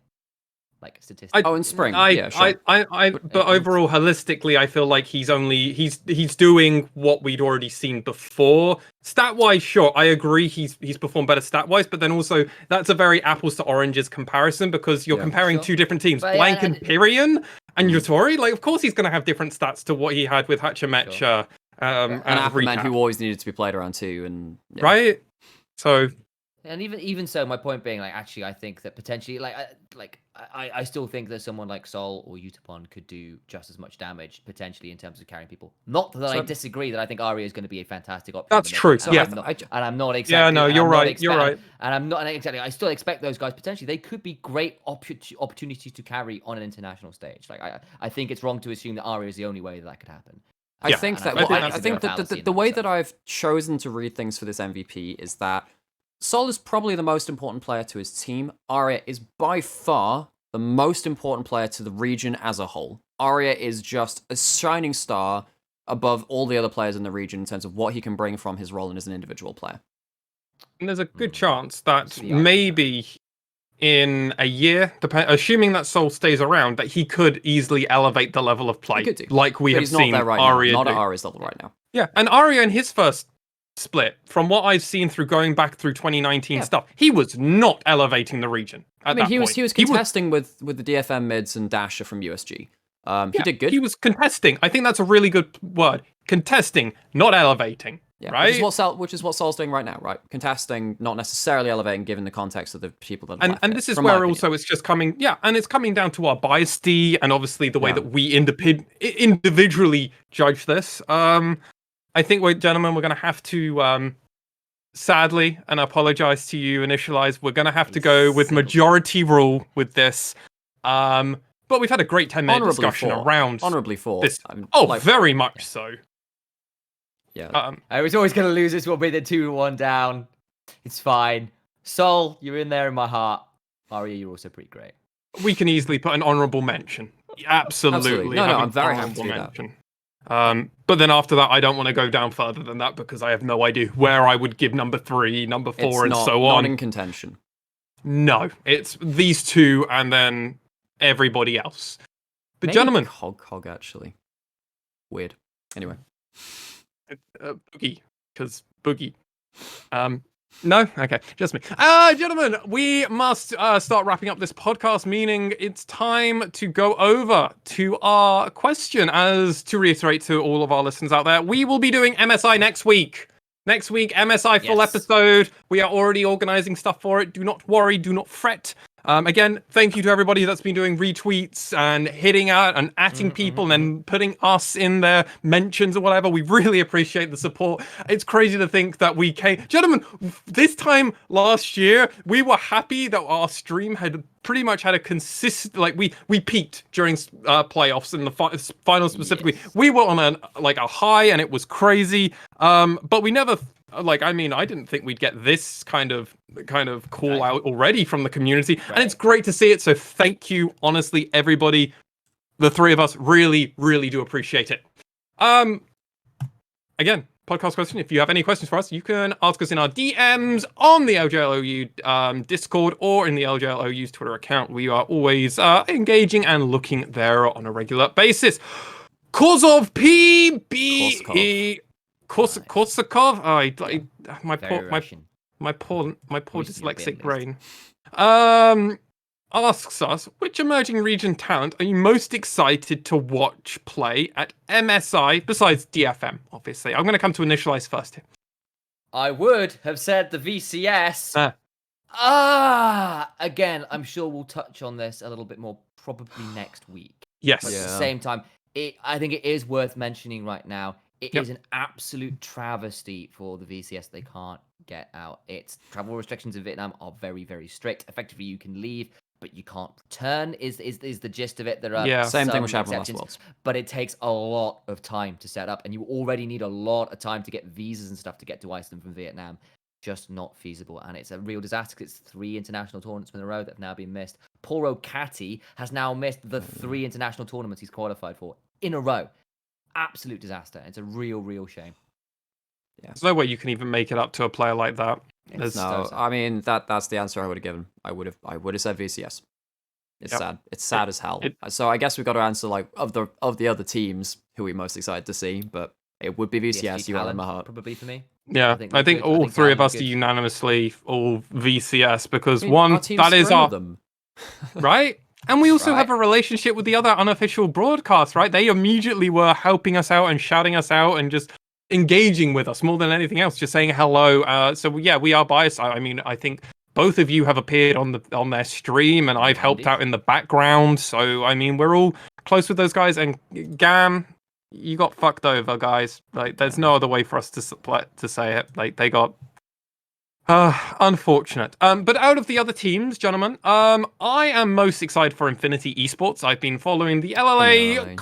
[SPEAKER 2] Like statistically.
[SPEAKER 3] In spring.
[SPEAKER 1] Sure. But overall, holistically, I feel like he's doing what we'd already seen before. Stat-wise, sure, I agree. He's performed better stat-wise, but then also that's a very apples to oranges comparison because you're comparing two different teams, Blank and Pyrion and Yutori. Like, of course, he's going to have different stats to what he had with Hachimecha.
[SPEAKER 3] Sure. And Appleman, who always needed to be played around too, and
[SPEAKER 1] right. So.
[SPEAKER 2] And even so, my point being, like, actually, I think that potentially, I still think that someone like Sol or Utapon could do just as much damage potentially in terms of carrying people. Not that I disagree that I think Arya is going to be a fantastic option.
[SPEAKER 1] That's true.
[SPEAKER 2] And I'm not exactly.
[SPEAKER 1] Yeah, no, you're right. You're right.
[SPEAKER 2] And I'm not exactly. I still expect those guys potentially. They could be great opportunities to carry on an international stage. Like I think it's wrong to assume that Arya is the only way that could happen.
[SPEAKER 3] I think that the way that I've chosen to read things for this MVP is that Sol is probably the most important player to his team. Arya is by far the most important player to the region as a whole. Arya is just a shining star above all the other players in the region in terms of what he can bring from his role and as an individual player.
[SPEAKER 1] And there's a good chance that maybe in a year, assuming that Sol stays around, that he could easily elevate the level of play, like we have seen Arya
[SPEAKER 3] not
[SPEAKER 1] do.
[SPEAKER 3] at Arya's level right now.
[SPEAKER 1] Yeah, and Arya in his first split, from what I've seen through going back through 2019 stuff, he was not elevating the region at that point.
[SPEAKER 3] He was contesting with the DFM mids and Dasher from USG. He did good.
[SPEAKER 1] He was contesting. I think that's a really good word. Contesting, not elevating.
[SPEAKER 3] Yeah,
[SPEAKER 1] right?
[SPEAKER 3] Which is what Sol's doing right now, right? Contesting, not necessarily elevating, given the context of the people that.
[SPEAKER 1] And this is where also it's just coming, and it's coming down to our bias and obviously the way that we individually judge this. I think, gentlemen, we're going to have to, sadly, and I apologize to you, Initialize, we're going to have to go with majority rule with this. But we've had a great 10-minute discussion around
[SPEAKER 3] honorably for
[SPEAKER 1] this. Very much so.
[SPEAKER 2] Yeah. I was always going to lose this one with a 2-1 down. It's fine. Sol, you're in there in my heart. Arya, you're also pretty great.
[SPEAKER 1] We can easily put an honorable mention. Absolutely.
[SPEAKER 3] No, I'm very happy to do that.
[SPEAKER 1] But then after that, I don't want to go down further than that because I have no idea where I would give number 3, number 4, and so on.
[SPEAKER 3] Not in contention.
[SPEAKER 1] No, it's these two and then everybody else. But gentlemen,
[SPEAKER 3] Hog actually. Weird. Anyway.
[SPEAKER 1] Boogie, because Boogie. No? Okay, just me. Gentlemen, we must start wrapping up this podcast, meaning it's time to go over to our question. As to reiterate to all of our listeners out there, we will be doing MSI next week. Next week, MSI full episode. We are already organizing stuff for it. Do not worry, do not fret. Again, thank you to everybody that's been doing retweets and hitting out and atting people and then putting us in their mentions or whatever. We really appreciate the support. It's crazy to think that we came... Gentlemen, this time last year, we were happy that our stream had pretty much had a consistent... Like, we peaked during playoffs and the finals specifically. Yes. We were on a high and it was crazy. But we never... I didn't think we'd get this kind of call out already from the community. Right. And it's great to see it. So thank you, honestly, everybody. The three of us really, really do appreciate it. Again, podcast question. If you have any questions for us, you can ask us in our DMs on the LJLOU Discord or in the LJLOU's Twitter account. We are always engaging and looking there on a regular basis. Korsov PBE. Korsakov? My poor dyslexic brain. asks us, which emerging region talent are you most excited to watch play at MSI besides DFM, obviously? I'm going to come to Initialize first here.
[SPEAKER 2] I would have said the VCS. Again, I'm sure we'll touch on this a little bit more probably next week.
[SPEAKER 1] Yes.
[SPEAKER 2] But at the same time, I think it is worth mentioning right now. It is an absolute travesty for the VCS. They can't get out. Its travel restrictions in Vietnam are very, very strict. Effectively, you can leave, but you can't return. Is the gist of it? There are
[SPEAKER 3] same thing which happened
[SPEAKER 2] exceptions,
[SPEAKER 3] last Worlds.
[SPEAKER 2] but it takes a lot of time to set up, and you already need a lot of time to get visas and stuff to get to Iceland from Vietnam. Just not feasible, and it's a real disaster because it's 3 international tournaments in a row that have now been missed. Poor Catty has now missed the 3 international tournaments he's qualified for in a row. Absolute disaster. It's a real shame.
[SPEAKER 3] Yeah.
[SPEAKER 1] There's no way you can even make it up to a player like that.
[SPEAKER 3] No, I mean that's the answer I would have given. I would have said VCS. It's sad. It's sad as hell. So I guess we've got to answer like of the other teams who we're most excited to see, but it would be VCS. You are in my heart.
[SPEAKER 2] Probably for me.
[SPEAKER 1] Yeah, I think all 3 of us are unanimously all VCS because that is our
[SPEAKER 3] them.
[SPEAKER 1] right. And we also have a relationship with the other unofficial broadcasts, right? They immediately were helping us out and shouting us out and just engaging with us more than anything else, just saying hello. So yeah, we are biased. I mean, I think both of you have appeared on their stream, and I've helped out in the background. So I mean, we're all close with those guys. And Gam, you got fucked over, guys. Like, there's no other way for us to say it. Like, they got unfortunate. But out of the other teams, gentlemen, I am most excited for Infinity Esports. I've been following the LLA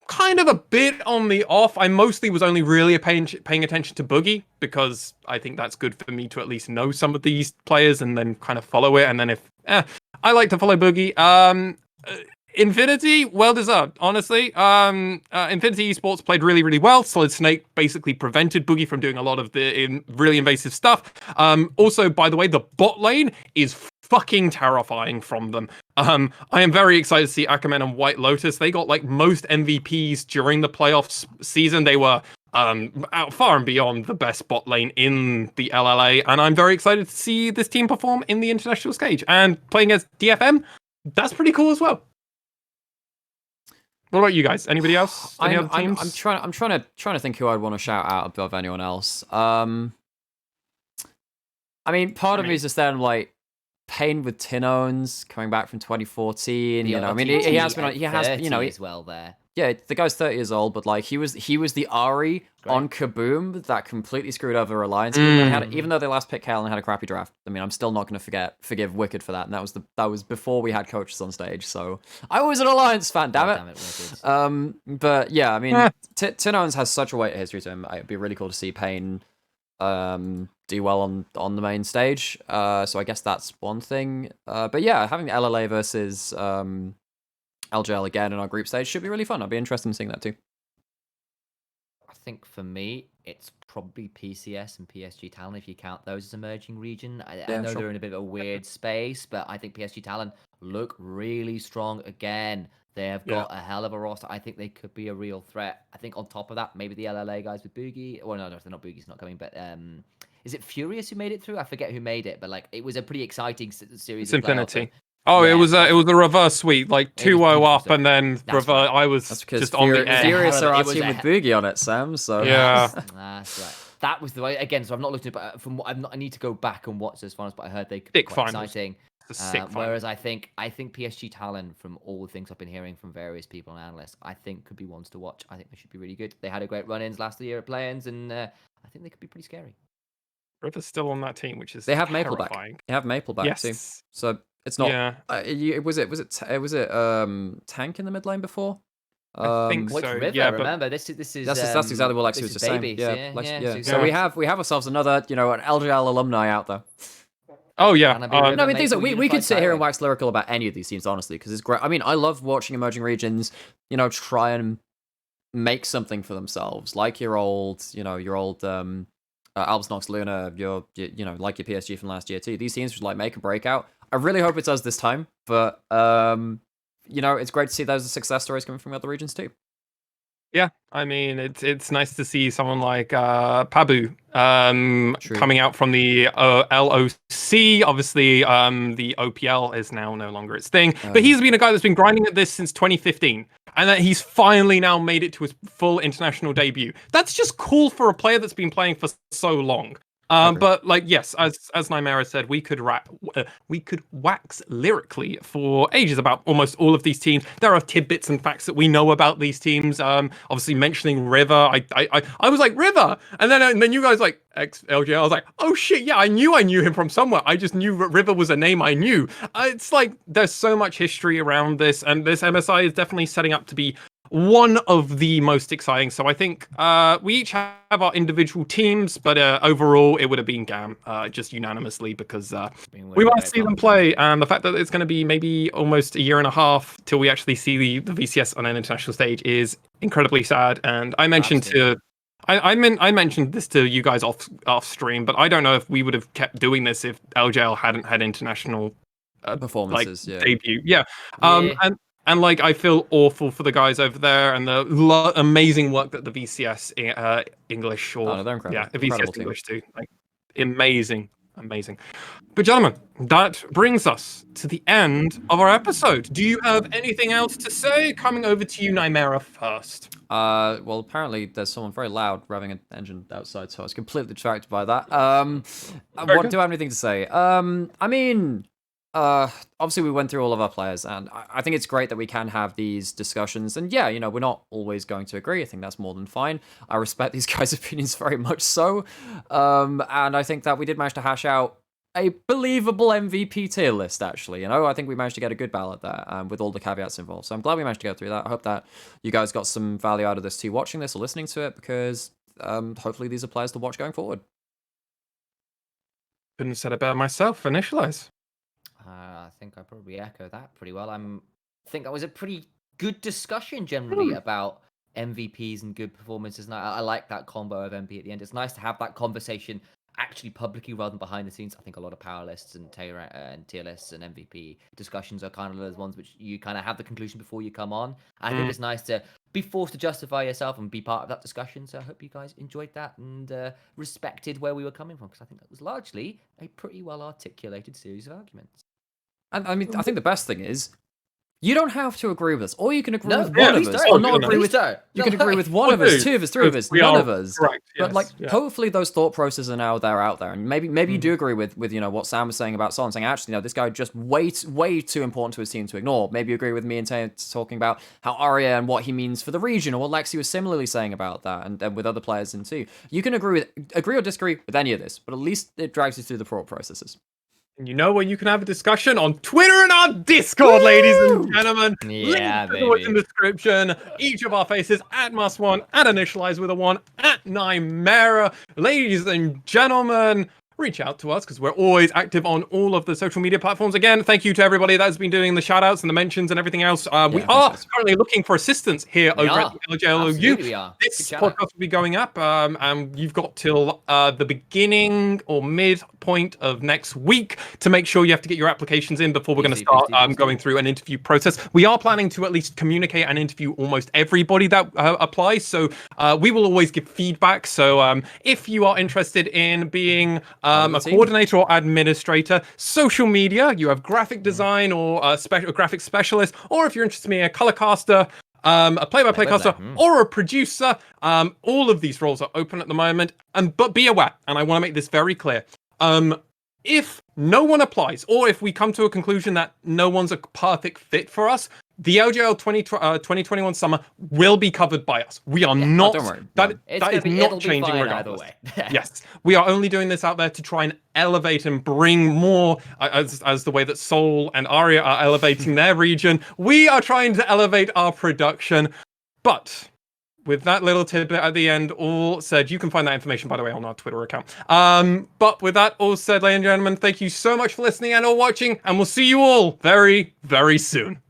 [SPEAKER 1] kind of a bit on the off. I mostly was only really paying attention to Boogie because I think that's good for me to at least know some of these players and then kind of follow it. And then if I like to follow Boogie. Infinity, well deserved, honestly. Infinity Esports played really well. Solid Snake basically prevented Boogie from doing a lot of the really invasive stuff. Also, by the way, the bot lane is fucking terrifying from them. I am very excited to see Ackerman and White Lotus. They got like most MVPs during the playoffs season. They were out far and beyond the best bot lane in the LLA, and I'm very excited to see this team perform in the international stage. And playing as DFM, that's pretty cool as well. What about you guys? Anybody else? Any other teams?
[SPEAKER 3] I'm trying to think who I'd want to shout out above anyone else. I mean, part of me is just then like Payne with Tinones coming back from 2014. You know, I mean, he has been,
[SPEAKER 2] as well there.
[SPEAKER 3] Yeah, the guy's 30 years old, but like he was the Ari on Kaboom that completely screwed over Alliance. Even though they last picked Kale and had a crappy draft. I mean, I'm still not going to forgive Wicked for that, and that was before we had coaches on stage. So I was an Alliance fan, damn it. But yeah, I mean, Tinones has such a weight of history to him. It'd be really cool to see Payne do well on the main stage. So I guess that's one thing. But yeah, having LLA versus LJL again in our group stage should be really fun. I'd be interested in seeing that too.
[SPEAKER 2] I think for me, it's probably PCS and PSG Talent if you count those as emerging region. I know they're in a bit of a weird space, but I think PSG Talent look really strong again. They have got a hell of a roster. I think they could be a real threat. I think on top of that, maybe the LLA guys with Boogie. Well, no, they're not. Boogie's not coming, but is it Furious who made it through? I forget who made it, but like it was a pretty exciting series. It's
[SPEAKER 1] Infinity. Oh, yeah, it was a reverse sweep, like 2-0 up, and then reverse.
[SPEAKER 3] Right.
[SPEAKER 1] I was just on the edge.
[SPEAKER 3] Furious are our team with Boogie on it, Sam. So
[SPEAKER 1] yeah,
[SPEAKER 2] that's right. That was the way. Again, so I've not looked at, but from what I need to go back and watch those finals, but I heard they could be quite exciting. Whereas I think PSG Talent, from all the things I've been hearing from various people and analysts, I think could be ones to watch. I think they should be really good. They had a great run-ins last year at play-ins, and I think they could be pretty scary.
[SPEAKER 1] River's still on that team, which is
[SPEAKER 3] they have
[SPEAKER 1] terrifying.
[SPEAKER 3] Maple back. They have Maple back too. So it's not.
[SPEAKER 1] Yeah.
[SPEAKER 3] Was it Tank in the mid lane before?
[SPEAKER 1] I think so.
[SPEAKER 2] River,
[SPEAKER 1] yeah,
[SPEAKER 2] remember this is
[SPEAKER 3] that's exactly what Lexi was just saying. Yeah. So we have ourselves another an LJL alumni out there.
[SPEAKER 1] Oh yeah.
[SPEAKER 3] No, I mean things like we could sit here and wax lyrical about any of these teams, honestly, because it's great. I mean, I love watching emerging regions, try and make something for themselves, like your old Albs Nox Luna, like your PSG from last year too. These teams would like make a breakout. I really hope it's us this time, but it's great to see those success stories coming from other regions too.
[SPEAKER 1] Yeah, I mean it's nice to see someone like Pabu coming out from the LOC. Obviously, the OPL is now no longer its thing, but he's been a guy that's been grinding at this since 2015, and that he's finally now made it to his full international debut. That's just cool for a player that's been playing for so long. But like, yes, as Nymaera said, we could wax lyrically for ages about almost all of these teams. There are tidbits and facts that we know about these teams. Obviously mentioning River, I was like River, and then you guys like LJL. I was like, oh shit, yeah, I knew him from somewhere. I just knew River was a name I knew. It's like there's so much history around this, and this MSI is definitely setting up to be one of the most exciting. So I think we each have our individual teams, but overall it would have been GAM just unanimously, because we want to see them play, and the fact that it's going to be maybe almost a year and a half till we actually see the VCS on an international stage is incredibly sad. And I mentioned I mentioned this to you guys off stream, but I don't know if we would have kept doing this if LJL hadn't had international
[SPEAKER 3] performances,
[SPEAKER 1] debut. And like, I feel awful for the guys over there and the amazing work that the VCS English
[SPEAKER 3] they're incredible.
[SPEAKER 1] Yeah, the
[SPEAKER 3] Incredible
[SPEAKER 1] VCS
[SPEAKER 3] team.
[SPEAKER 1] English too. Like, amazing. But gentlemen, that brings us to the end of our episode. Do you have anything else to say? Coming over to you, Nymaera, first.
[SPEAKER 3] Well, apparently there's someone very loud revving an engine outside, so I was completely distracted by that. Do I have anything to say? I mean, obviously we went through all of our players, and I think it's great that we can have these discussions. And yeah, we're not always going to agree. I think that's more than fine. I respect these guys' opinions very much so. And I think that we did manage to hash out a believable MVP tier list, actually. I think we managed to get a good ballot there, with all the caveats involved. So I'm glad we managed to go through that. I hope that you guys got some value out of this too, watching this or listening to it, because hopefully these are players to watch going forward.
[SPEAKER 1] Couldn't have said it better myself. Initia1ise.
[SPEAKER 2] I think I probably echo that pretty well. I think that was a pretty good discussion generally about MVPs and good performances, and I like that combo of MP at the end. It's nice to have that conversation actually publicly rather than behind the scenes. I think a lot of power lists and tier lists and MVP discussions are kind of those ones which you kind of have the conclusion before you come on. I think it's nice to be forced to justify yourself and be part of that discussion. So I hope you guys enjoyed that and respected where we were coming from, because I think that was largely a pretty well articulated series of arguments.
[SPEAKER 3] And I mean, I think the best thing is, you don't have to agree with us, or you can agree with
[SPEAKER 2] one
[SPEAKER 3] of us, or not agree with. You can agree with one of us, two of us, three of us, none of us.
[SPEAKER 1] Correct,
[SPEAKER 3] but hopefully those thought processes are now out there, and maybe you do agree with what Sam was saying about Son, saying actually this guy just way too important to his team to ignore. Maybe you agree with me and talking about how Arya and what he means for the region, or what Lexi was similarly saying about that, and with other players in too. You can agree or disagree with any of this, but at least it drags you through the thought processes.
[SPEAKER 1] And you know where you can have a discussion? On Twitter and our Discord, ladies and gentlemen.
[SPEAKER 2] Yeah,
[SPEAKER 1] baby. Link in the description. Each of our faces at MaskedSwan, at Initia1ise with a 1, at Nymaera. Ladies and gentlemen, reach out to us, because we're always active on all of the social media platforms. Again, thank you to everybody that's been doing the shout outs and the mentions and everything else. We are currently looking for assistance here over at the LJLOU. This podcast will be going up, and you've got till the beginning or midpoint of next week to make sure you have to get your applications in before we're going to start going through an interview process. We are planning to at least communicate and interview almost everybody that applies, so we will always give feedback. So if you are interested in being a coordinator or administrator, social media, you have graphic design or a graphic specialist, or if you're interested in being a color caster, a play-by-play caster, or a producer, all of these roles are open at the moment. But be aware, and I want to make this very clear, if no one applies, or if we come to a conclusion that no one's a perfect fit for us, the LJL 2021 summer will be covered by us. We are not.
[SPEAKER 3] Don't worry.
[SPEAKER 1] That is not changing regardless. Yes, we are only doing this out there to try and elevate and bring more, as the way that Seoul and Arya are elevating their region. We are trying to elevate our production, but with that little tidbit at the end all said, you can find that information, by the way, on our Twitter account. But with that all said, ladies and gentlemen, thank you so much for listening and or watching, and we'll see you all very, very soon.